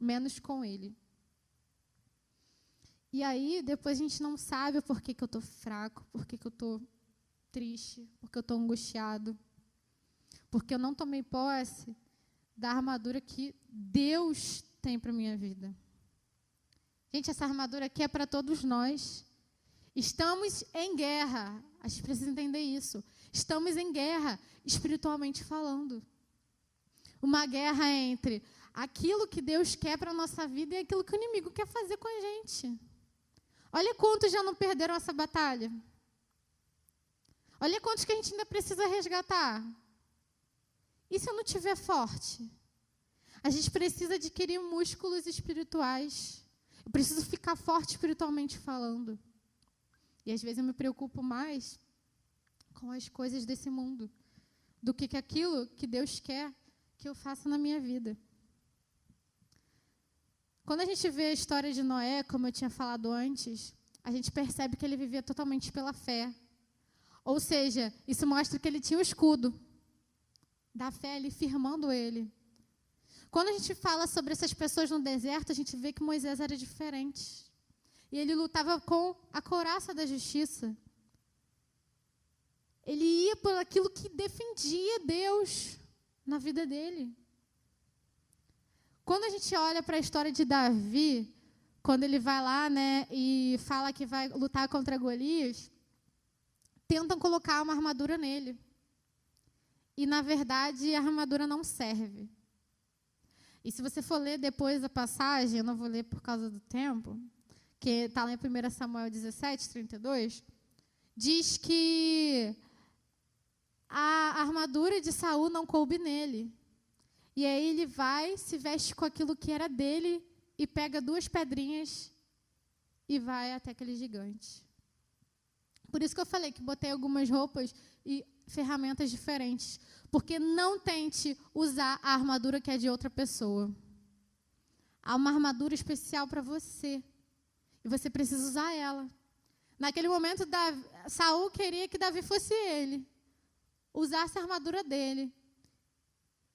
menos com Ele. E aí, depois a gente não sabe por que eu estou fraco, por que eu estou triste, por que eu estou angustiado. Porque eu não tomei posse da armadura que Deus tem para a minha vida. Gente, essa armadura aqui é para todos nós. Estamos em guerra. A gente precisa entender isso. Estamos em guerra, espiritualmente falando. Uma guerra entre aquilo que Deus quer para a nossa vida e aquilo que o inimigo quer fazer com a gente. Olha quantos já não perderam essa batalha. Olha quantos que a gente ainda precisa resgatar. E se eu não estiver forte? A gente precisa adquirir músculos espirituais. Eu preciso ficar forte espiritualmente falando. E às vezes eu me preocupo mais com as coisas desse mundo do que aquilo que Deus quer que eu faça na minha vida. Quando a gente vê a história de Noé, como eu tinha falado antes, a gente percebe que ele vivia totalmente pela fé. Ou seja, isso mostra que ele tinha o escudo da fé ali firmando ele. Quando a gente fala sobre essas pessoas no deserto, a gente vê que Moisés era diferente. E ele lutava com a couraça da justiça. Ele ia por aquilo que defendia Deus na vida dele. Quando a gente olha para a história de Davi, quando ele vai lá, né, e fala que vai lutar contra Golias, tentam colocar uma armadura nele. E, na verdade, a armadura não serve. E se você for ler depois a passagem, eu não vou ler por causa do tempo, que está lá em 1 Samuel 17, 32, diz que a armadura de Saul não coube nele. E aí ele vai, se veste com aquilo que era dele e pega 2 pedrinhas e vai até aquele gigante. Por isso que eu falei que botei algumas roupas e ferramentas diferentes. Porque não tente usar a armadura que é de outra pessoa. Há uma armadura especial para você. E você precisa usar ela. Naquele momento, Saul queria que Davi fosse ele. Usasse a armadura dele.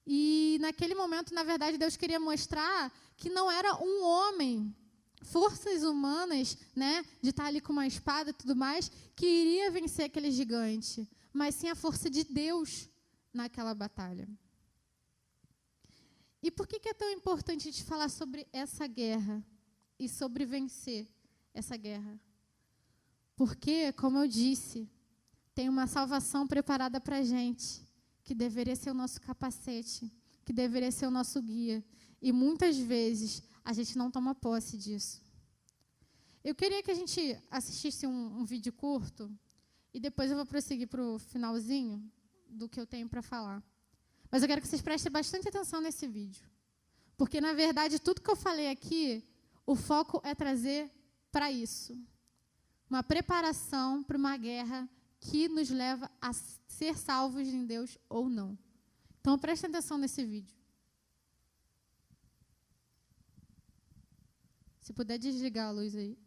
E naquele momento, na verdade, Deus queria mostrar que não era um homem, forças humanas, né, de estar ali com uma espada e tudo mais, que iria vencer aquele gigante, mas sim a força de Deus naquela batalha. E por que é tão importante a gente falar sobre essa guerra e sobre vencer essa guerra? Porque, como eu disse, tem uma salvação preparada para a gente, que deveria ser o nosso capacete, que deveria ser o nosso guia. E muitas vezes a gente não toma posse disso. Eu queria que a gente assistisse um vídeo curto e depois eu vou prosseguir para o finalzinho do que eu tenho para falar. Mas eu quero que vocês prestem bastante atenção nesse vídeo. Porque, na verdade, tudo que eu falei aqui, o foco é trazer para isso. Uma preparação para uma guerra que nos leva a ser salvos em Deus ou não. Então, prestem atenção nesse vídeo. Se puder desligar a luz aí.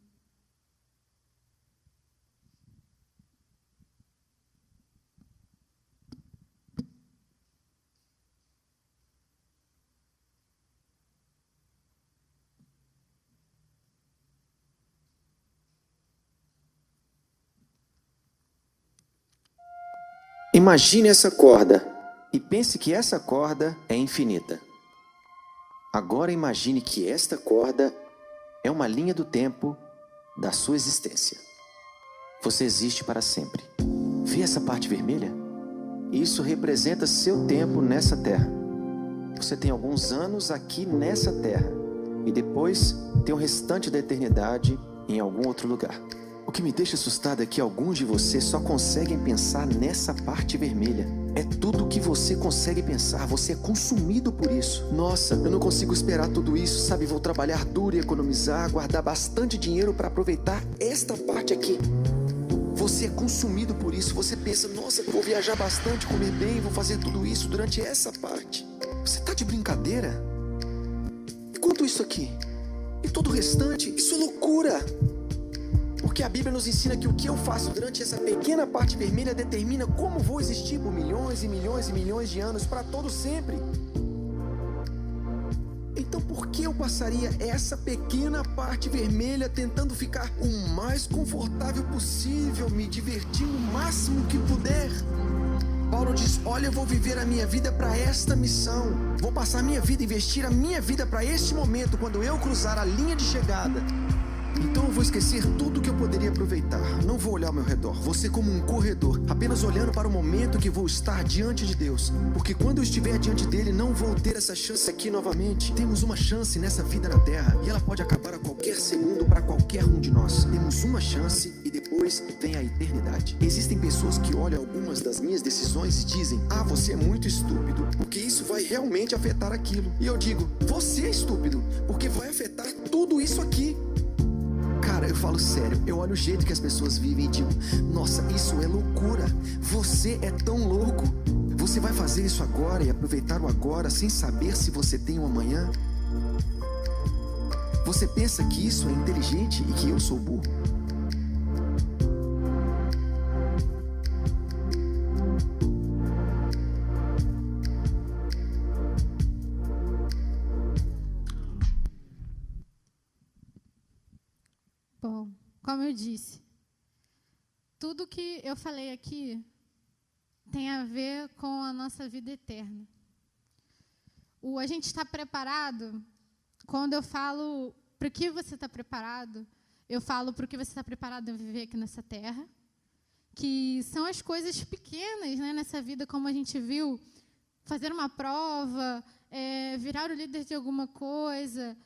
Imagine essa corda e pense que essa corda é infinita. Agora imagine que esta corda é uma linha do tempo da sua existência. Você existe para sempre. Vê essa parte vermelha? Isso representa seu tempo nessa terra. Você tem alguns anos aqui nessa terra e depois tem o restante da eternidade em algum outro lugar. O que me deixa assustado é que alguns de vocês só conseguem pensar nessa parte vermelha. é tudo o que você consegue pensar. Você é consumido por isso. Nossa, eu não consigo esperar tudo isso, sabe? Vou trabalhar duro e economizar, guardar bastante dinheiro para aproveitar esta parte aqui. Você é consumido por isso. Você pensa, nossa, vou viajar bastante, comer bem, vou fazer tudo isso durante essa parte. Você tá de brincadeira? E quanto isso aqui? E todo o restante? Isso é loucura! Porque a Bíblia nos ensina que o que eu faço durante essa pequena parte vermelha determina como vou existir por milhões e milhões e milhões de anos, para todo sempre. Então por que eu passaria essa pequena parte vermelha tentando ficar o mais confortável possível, me divertindo o máximo que puder? Paulo diz, olha, eu vou viver a minha vida para esta missão. Vou passar a minha vida, investir a minha vida para este momento, quando eu cruzar a linha de chegada. Então eu vou esquecer tudo que eu poderia aproveitar. Não vou olhar ao meu redor. Vou ser como um corredor, apenas olhando para o momento que vou estar diante de Deus. Porque quando eu estiver diante dele, não vou ter essa chance aqui novamente. Temos uma chance nessa vida na Terra, e ela pode acabar a qualquer segundo para qualquer um de nós. Temos uma chance e depois vem a eternidade. Existem pessoas que olham algumas das minhas decisões e dizem, ah, você é muito estúpido, porque isso vai realmente afetar aquilo. E eu digo, você é estúpido, porque vai afetar tudo isso aqui. Cara, eu falo sério, eu olho o jeito que as pessoas vivem e digo, nossa, isso é loucura. Você é tão louco. Você vai fazer isso agora e aproveitar o agora sem saber se você tem um amanhã? Você pensa que isso é inteligente e que eu sou burro? Bom, como eu disse, tudo que eu falei aqui tem a ver com a nossa vida eterna. A gente está preparado, quando eu falo para o que você está preparado, eu falo para o que você está preparado a viver aqui nessa terra, que são as coisas pequenas, né, nessa vida, como a gente viu, fazer uma prova, virar o líder de alguma coisa,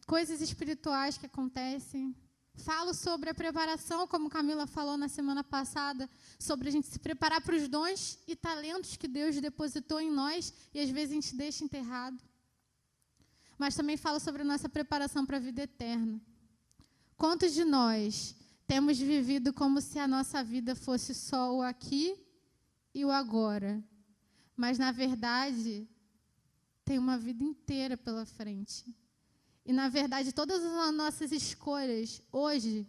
coisas espirituais que acontecem. Falo sobre a preparação, como Camila falou na semana passada, sobre a gente se preparar para os dons e talentos que Deus depositou em nós e às vezes a gente deixa enterrado. Mas também falo sobre a nossa preparação para a vida eterna. Quantos de nós temos vivido como se a nossa vida fosse só o aqui e o agora? Mas, na verdade, tem uma vida inteira pela frente. E, na verdade, todas as nossas escolhas hoje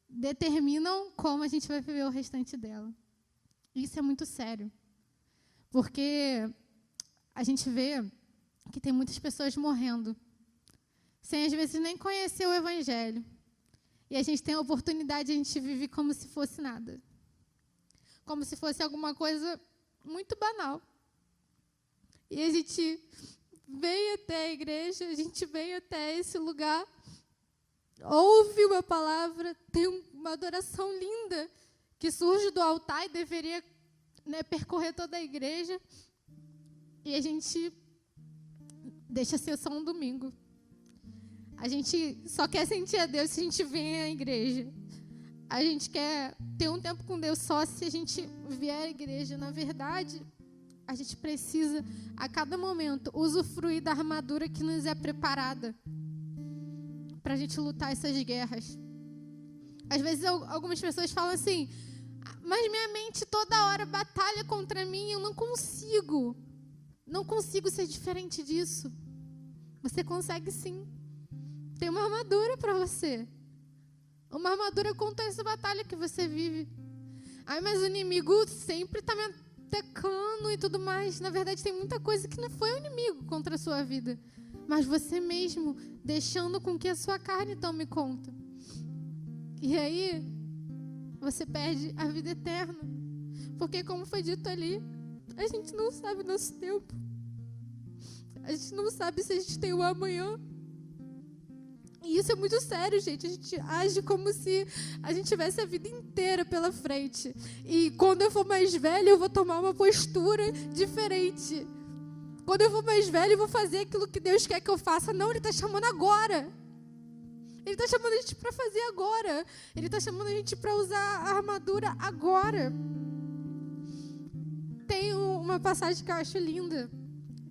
determinam como a gente vai viver o restante dela. Isso é muito sério. Porque a gente vê que tem muitas pessoas morrendo, sem às vezes nem conhecer o Evangelho. E a gente tem a oportunidade, a gente vive como se fosse nada. Como se fosse alguma coisa muito banal. E a gente veio até a igreja, a gente veio até esse lugar, ouve uma palavra, tem uma adoração linda que surge do altar e deveria, né, percorrer toda a igreja, e a gente deixa ser só um domingo. A gente só quer sentir a Deus se a gente vem à igreja. A gente quer ter um tempo com Deus só se a gente vier à igreja. Na verdade, a gente precisa, a cada momento, usufruir da armadura que nos é preparada para a gente lutar essas guerras. Às vezes, algumas pessoas falam assim, mas minha mente toda hora batalha contra mim, eu não consigo ser diferente disso. Você consegue sim. Tem uma armadura para você. Uma armadura contra essa batalha que você vive. Ai, mas o inimigo sempre está me atacando e tudo mais. Na verdade, tem muita coisa que não foi o inimigo contra a sua vida, mas você mesmo deixando com que a sua carne tome conta. E aí, você perde a vida eterna. Porque, como foi dito ali, a gente não sabe o nosso tempo. A gente não sabe se a gente tem o amanhã. E isso é muito sério, gente. A gente age como se a gente tivesse a vida inteira pela frente. E quando eu for mais velha, eu vou tomar uma postura diferente. Quando eu for mais velha, eu vou fazer aquilo que Deus quer que eu faça. Não, Ele está chamando agora. Ele está chamando a gente para fazer agora. Ele está chamando a gente para usar a armadura agora. uma passagem que eu acho linda,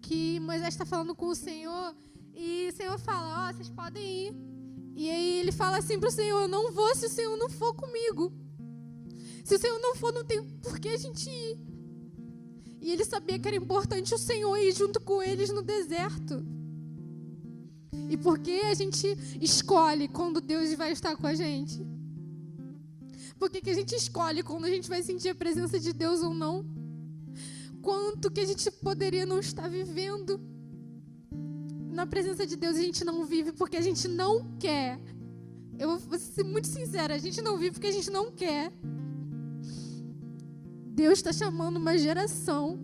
que Moisés está falando com o Senhor, e o Senhor fala, vocês podem ir. E aí ele fala assim para o Senhor, eu não vou se o Senhor não for comigo. Se o Senhor não for, não tem por que a gente ir. E ele sabia que era importante o Senhor ir junto com eles no deserto. E por que a gente escolhe quando Deus vai estar com a gente? Por que a gente escolhe quando a gente vai sentir a presença de Deus ou não? Quanto que a gente poderia não estar vivendo na presença de Deus, a gente não vive porque a gente não quer. Eu vou ser muito sincera, a gente não vive porque a gente não quer. Deus está chamando uma geração,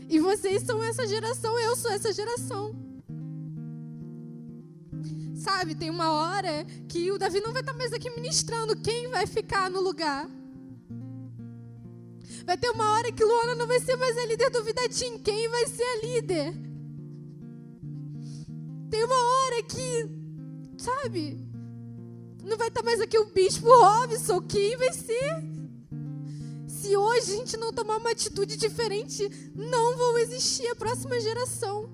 e vocês são essa geração, eu sou essa geração. Sabe, tem uma hora que o Davi não vai estar mais aqui ministrando, quem vai ficar no lugar? Vai ter uma hora que Luana não vai ser mais a líder do Vida Team, quem vai ser a líder? Tem uma hora que, sabe, não vai estar mais aqui o Bispo Robson, quem vai ser? Se hoje a gente não tomar uma atitude diferente, não vai existir a próxima geração.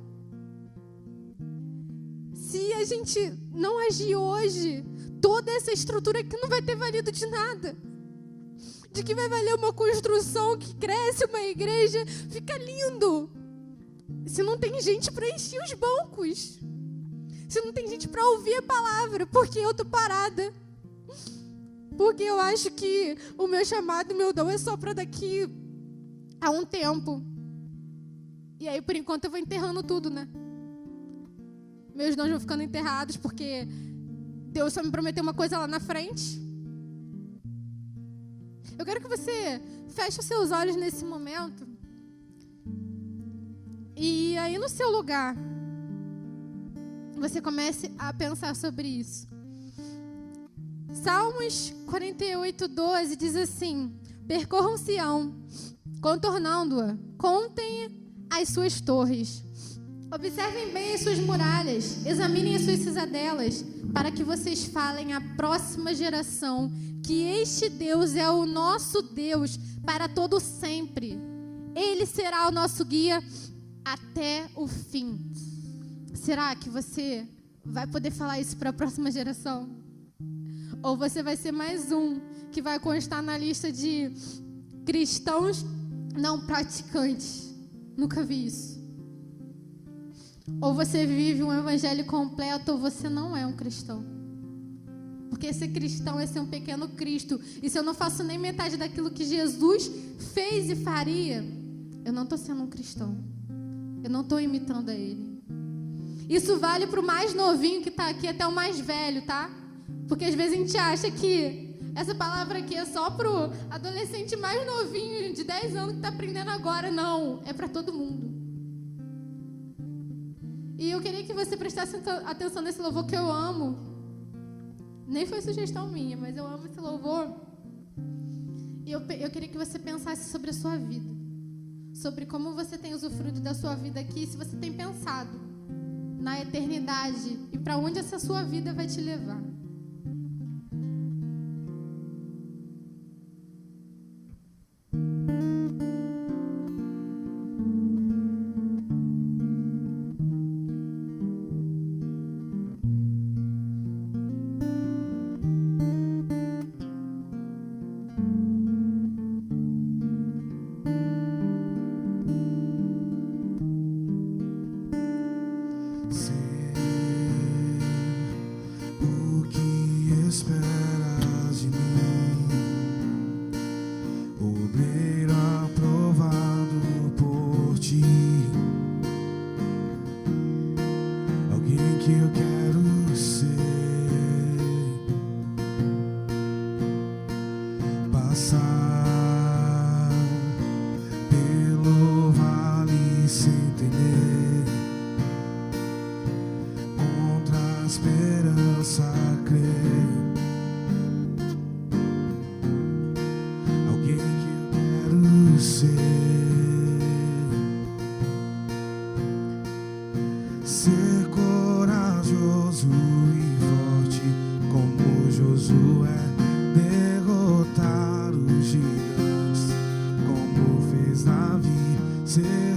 Se a gente não agir hoje, toda essa estrutura aqui não vai ter valido de nada. De que vai valer uma construção que cresce, uma igreja, fica lindo. Se não tem gente para encher os bancos. Se não tem gente para ouvir a palavra, porque eu tô parada. Porque eu acho que o meu chamado, o meu dom é só para daqui a um tempo. E aí, por enquanto, eu vou enterrando tudo, né? Meus dons vão ficando enterrados, porque Deus só me prometeu uma coisa lá na frente. Eu quero que você feche os seus olhos nesse momento. E aí, no seu lugar, você comece a pensar sobre isso. Salmos 48:12 diz assim: percorram Sião, contornando-a, contem as suas torres. Observem bem as suas muralhas, examinem as suas cidadelas, para que vocês falem à próxima geração que este Deus é o nosso Deus para todo sempre. Ele será o nosso guia até o fim. Será que você vai poder falar isso para a próxima geração? Ou você vai ser mais um que vai constar na lista de cristãos não praticantes? Nunca vi isso. Ou você vive um evangelho completo, ou você não é um cristão. Porque ser cristão é ser um pequeno Cristo. E se eu não faço nem metade daquilo que Jesus fez e faria, eu não estou sendo um cristão. Eu não estou imitando a Ele. Isso vale para o mais novinho que está aqui até o mais velho, tá? Porque às vezes a gente acha que essa palavra aqui é só para o adolescente mais novinho, de 10 anos, que está aprendendo agora. Não, é para todo mundo. E eu queria que você prestasse atenção nesse louvor que eu amo. Nem foi sugestão minha, mas eu amo esse louvor. E eu queria que você pensasse sobre a sua vida. Sobre como você tem usufruído da sua vida aqui, se você tem pensado na eternidade e para onde essa sua vida vai te levar. Ser corajoso e forte como Josué, derrotar os gigantes como fez Davi. Ser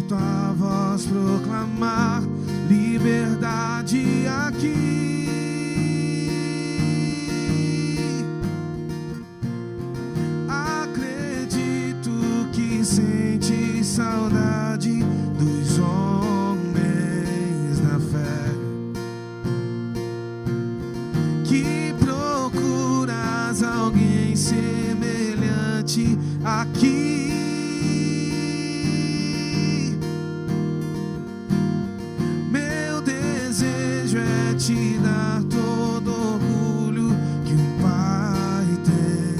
procuras alguém semelhante aqui. Meu desejo é te dar todo orgulho que um pai tem,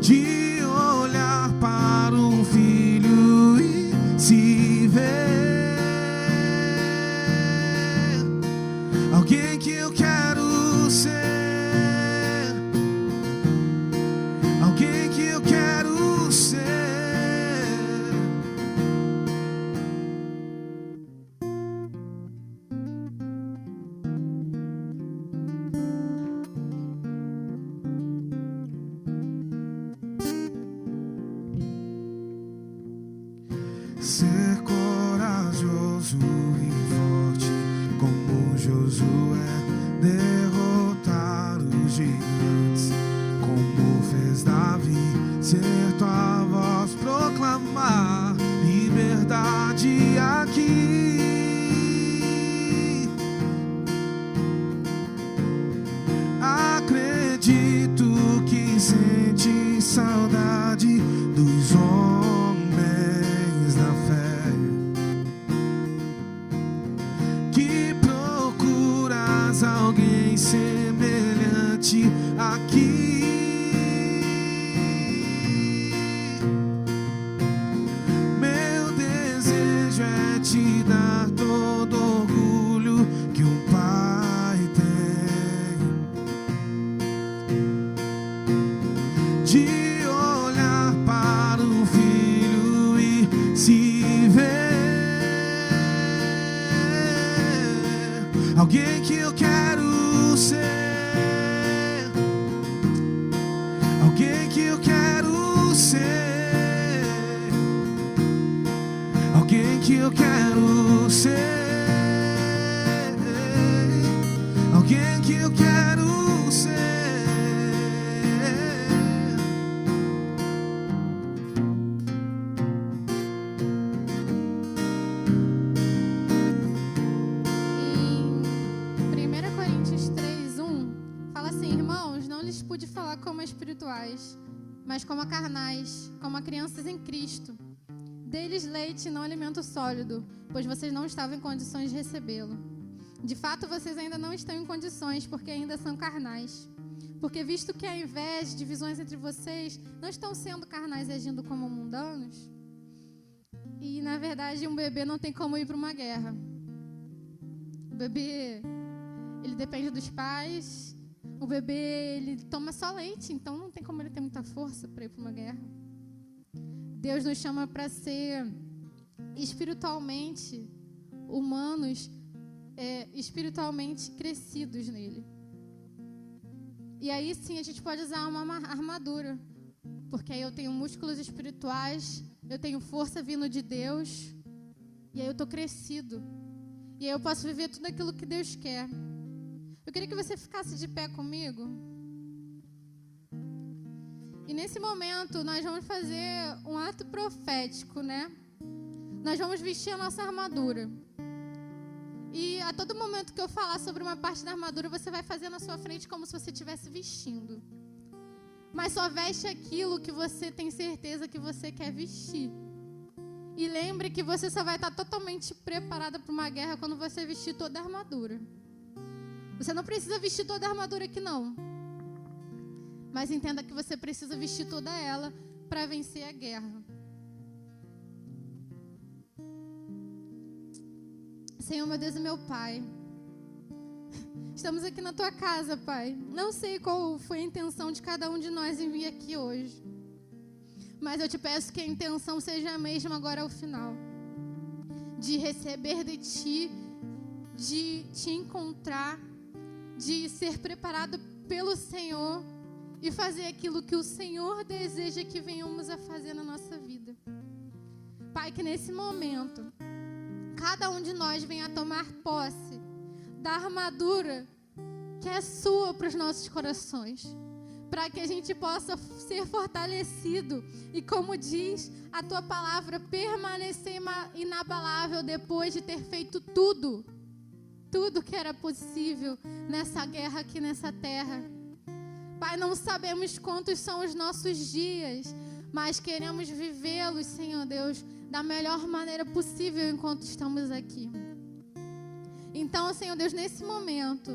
de olhar para um filho e se ver alguém que eu quero ser, alguém que eu quero ser. Ser corajoso e forte como Josué, derrotar os gigantes como fez Davi, ser tua voz, proclamar liberdade aqui. Acredito que sente saudade dos homens da fé, que procuras alguém semelhante aqui. Meu desejo é te dar todo orgulho que um pai tem, de olhar para um filho e se ver alguém que eu quero ser, alguém que eu quero ser, alguém que eu quero ser, alguém que eu quero ser. Em 1 Coríntios 3:1 fala assim: irmãos, não lhes pude falar como a espirituais, mas como a carnais, como a crianças em Cristo. Dê-lhes leite e não alimento sólido, pois vocês não estavam em condições de recebê-lo. De fato, vocês ainda não estão em condições, porque ainda são carnais. Porque visto que ao invés de divisões entre vocês, não estão sendo carnais e agindo como mundanos. E, na verdade, um bebê não tem como ir para uma guerra. O bebê, ele depende dos pais. O bebê, ele toma só leite, então não tem como ele ter muita força para ir para uma guerra. Deus nos chama para ser espiritualmente humanos, espiritualmente crescidos nele. E aí sim a gente pode usar uma armadura, porque aí eu tenho músculos espirituais, eu tenho força vindo de Deus, e aí eu estou crescido. E aí eu posso viver tudo aquilo que Deus quer. Eu queria que você ficasse de pé comigo. E nesse momento nós vamos fazer um ato profético, né? Nós vamos vestir a nossa armadura. E a todo momento que eu falar sobre uma parte da armadura, você vai fazer na sua frente como se você estivesse vestindo. Mas só veste aquilo que você tem certeza que você quer vestir. E lembre que você só vai estar totalmente preparada para uma guerra quando você vestir toda a armadura. Você não precisa vestir toda a armadura aqui, não. Mas entenda que você precisa vestir toda ela para vencer a guerra. Senhor, meu Deus e meu Pai, estamos aqui na Tua casa, Pai. Não sei qual foi a intenção de cada um de nós em vir aqui hoje, mas eu te peço que a intenção seja a mesma agora ao final. De receber de Ti, de Te encontrar, de ser preparado pelo Senhor e fazer aquilo que o Senhor deseja que venhamos a fazer na nossa vida. Pai, que nesse momento, cada um de nós venha a tomar posse da armadura que é sua para os nossos corações, para que a gente possa ser fortalecido e, como diz a Tua palavra, permanecer inabalável depois de ter feito tudo. tudo que era possível nessa guerra aqui nessa terra. Pai, não sabemos quantos são os nossos dias, mas queremos vivê-los, Senhor Deus, da melhor maneira possível enquanto estamos aqui. Então, Senhor Deus, nesse momento,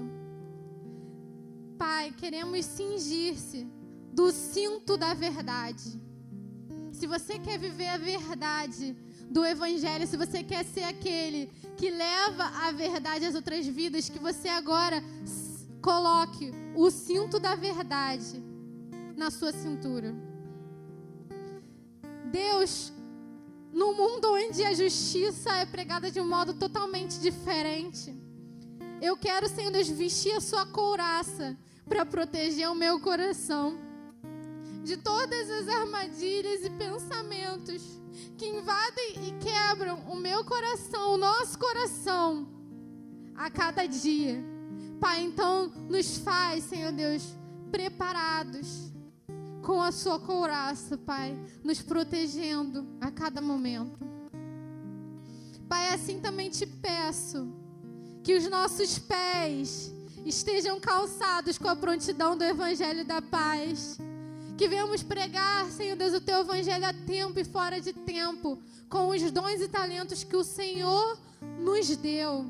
Pai, queremos cingir-se do cinto da verdade. Se você quer viver a verdade do Evangelho, se você quer ser aquele que leva a verdade às outras vidas, que você agora coloque o cinto da verdade na sua cintura. Deus, no mundo onde a justiça é pregada de um modo totalmente diferente, eu quero, Senhor Deus, vestir a sua couraça para proteger o meu coração de todas as armadilhas e pensamentos que invadem e quebram o meu coração, o nosso coração, a cada dia. Pai, então nos faz, Senhor Deus, preparados com a sua couraça, Pai, nos protegendo a cada momento. Pai, assim também te peço que os nossos pés estejam calçados com a prontidão do Evangelho da paz. Que venhamos pregar, Senhor Deus, o Teu Evangelho a tempo e fora de tempo, com os dons e talentos que o Senhor nos deu.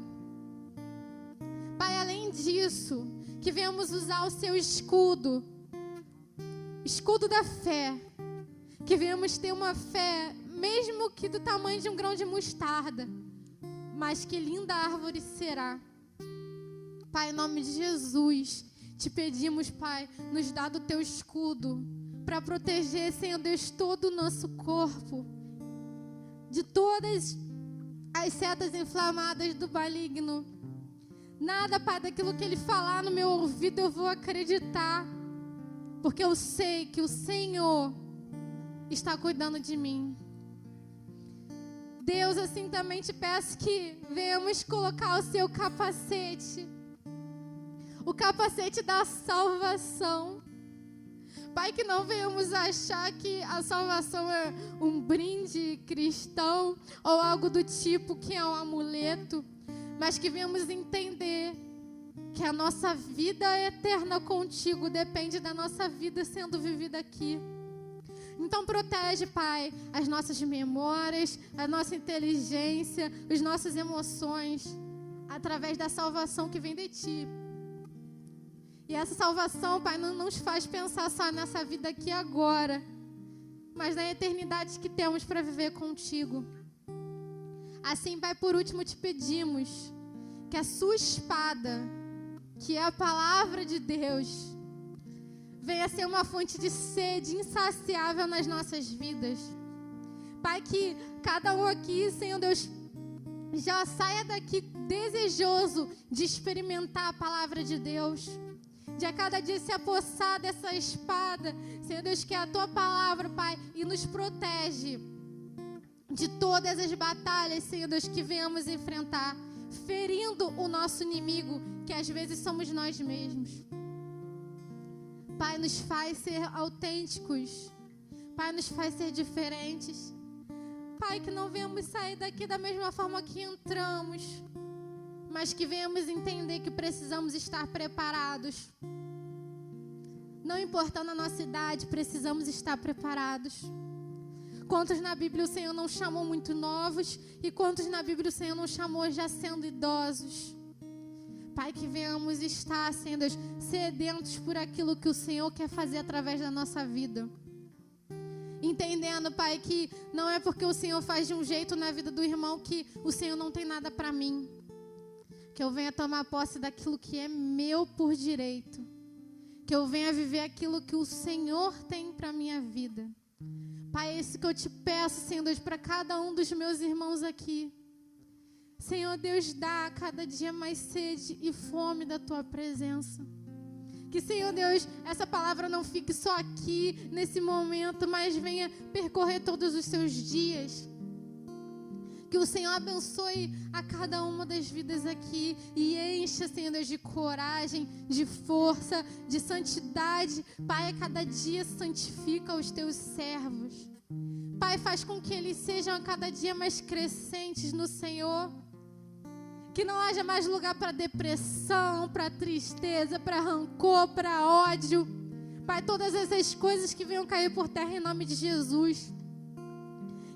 Pai, além disso, que venhamos usar o Seu escudo da fé. Que venhamos ter uma fé, mesmo que do tamanho de um grão de mostarda, mas que linda árvore será. Pai, em nome de Jesus, te pedimos, Pai, nos dá do Teu escudo para proteger, Senhor Deus, todo o nosso corpo de todas as setas inflamadas do maligno. Nada, Pai, daquilo que Ele falar no meu ouvido eu vou acreditar, porque eu sei que o Senhor está cuidando de mim. Deus, assim também te peço que venhamos colocar o Seu capacete, o capacete da salvação. Pai, que não venhamos achar que a salvação é um brinde cristão ou algo do tipo que é um amuleto, mas que venhamos entender que a nossa vida eterna contigo depende da nossa vida sendo vivida aqui. Então protege, Pai, as nossas memórias, a nossa inteligência, as nossas emoções, através da salvação que vem de Ti. E essa salvação, Pai, não nos faz pensar só nessa vida aqui agora, mas na eternidade que temos para viver contigo. Assim, Pai, por último te pedimos que a sua espada, que é a palavra de Deus, venha ser uma fonte de sede insaciável nas nossas vidas. Pai, que cada um aqui, Senhor Deus, já saia daqui desejoso de experimentar a palavra de Deus, de a cada dia se apossar dessa espada, Senhor Deus, que é a Tua palavra, Pai, e nos protege de todas as batalhas, Senhor Deus, que venhamos enfrentar, ferindo o nosso inimigo, que às vezes somos nós mesmos. Pai, nos faz ser autênticos. Pai, nos faz ser diferentes. Pai, que não venhamos sair daqui da mesma forma que entramos, mas que venhamos entender que precisamos estar preparados. Não importando a nossa idade, precisamos estar preparados. Quantos na Bíblia o Senhor não chamou muito novos e quantos na Bíblia o Senhor não chamou já sendo idosos. Pai, que venhamos estar, Senhor Deus, sedentos por aquilo que o Senhor quer fazer através da nossa vida. Entendendo, Pai, que não é porque o Senhor faz de um jeito na vida do irmão que o Senhor não tem nada para mim. Que eu venha tomar posse daquilo que é meu por direito. Que eu venha viver aquilo que o Senhor tem para a minha vida. Pai, é isso que eu te peço, Senhor Deus, para cada um dos meus irmãos aqui. Senhor Deus, dá a cada dia mais sede e fome da Tua presença. Que, Senhor Deus, essa palavra não fique só aqui, nesse momento, mas venha percorrer todos os seus dias. Que o Senhor abençoe a cada uma das vidas aqui e encha, Senhor Deus, de coragem, de força, de santidade. Pai, a cada dia santifica os Teus servos. Pai, faz com que eles sejam a cada dia mais crescentes no Senhor. Que não haja mais lugar para depressão, para tristeza, para rancor, para ódio. Pai, todas essas coisas que venham cair por terra em nome de Jesus.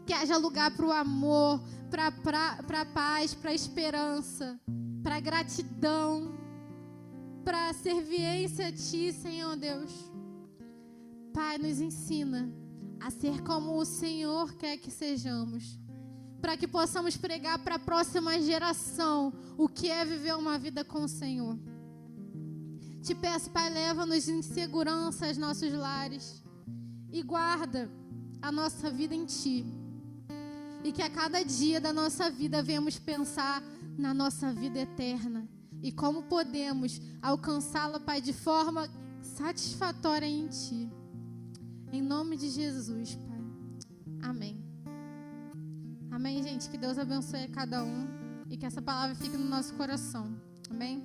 Que haja lugar para o amor, para a paz, para a esperança, para a gratidão, para a serviência a Ti, Senhor Deus. Pai, nos ensina a ser como o Senhor quer que sejamos, para que possamos pregar para a próxima geração o que é viver uma vida com o Senhor. Te peço, Pai, leva-nos em segurança aos nossos lares e guarda a nossa vida em Ti. E que a cada dia da nossa vida venhamos pensar na nossa vida eterna e como podemos alcançá-la, Pai, de forma satisfatória em Ti. Em nome de Jesus, Pai. Amém. Amém, gente. Que Deus abençoe a cada um e que essa palavra fique no nosso coração. Amém.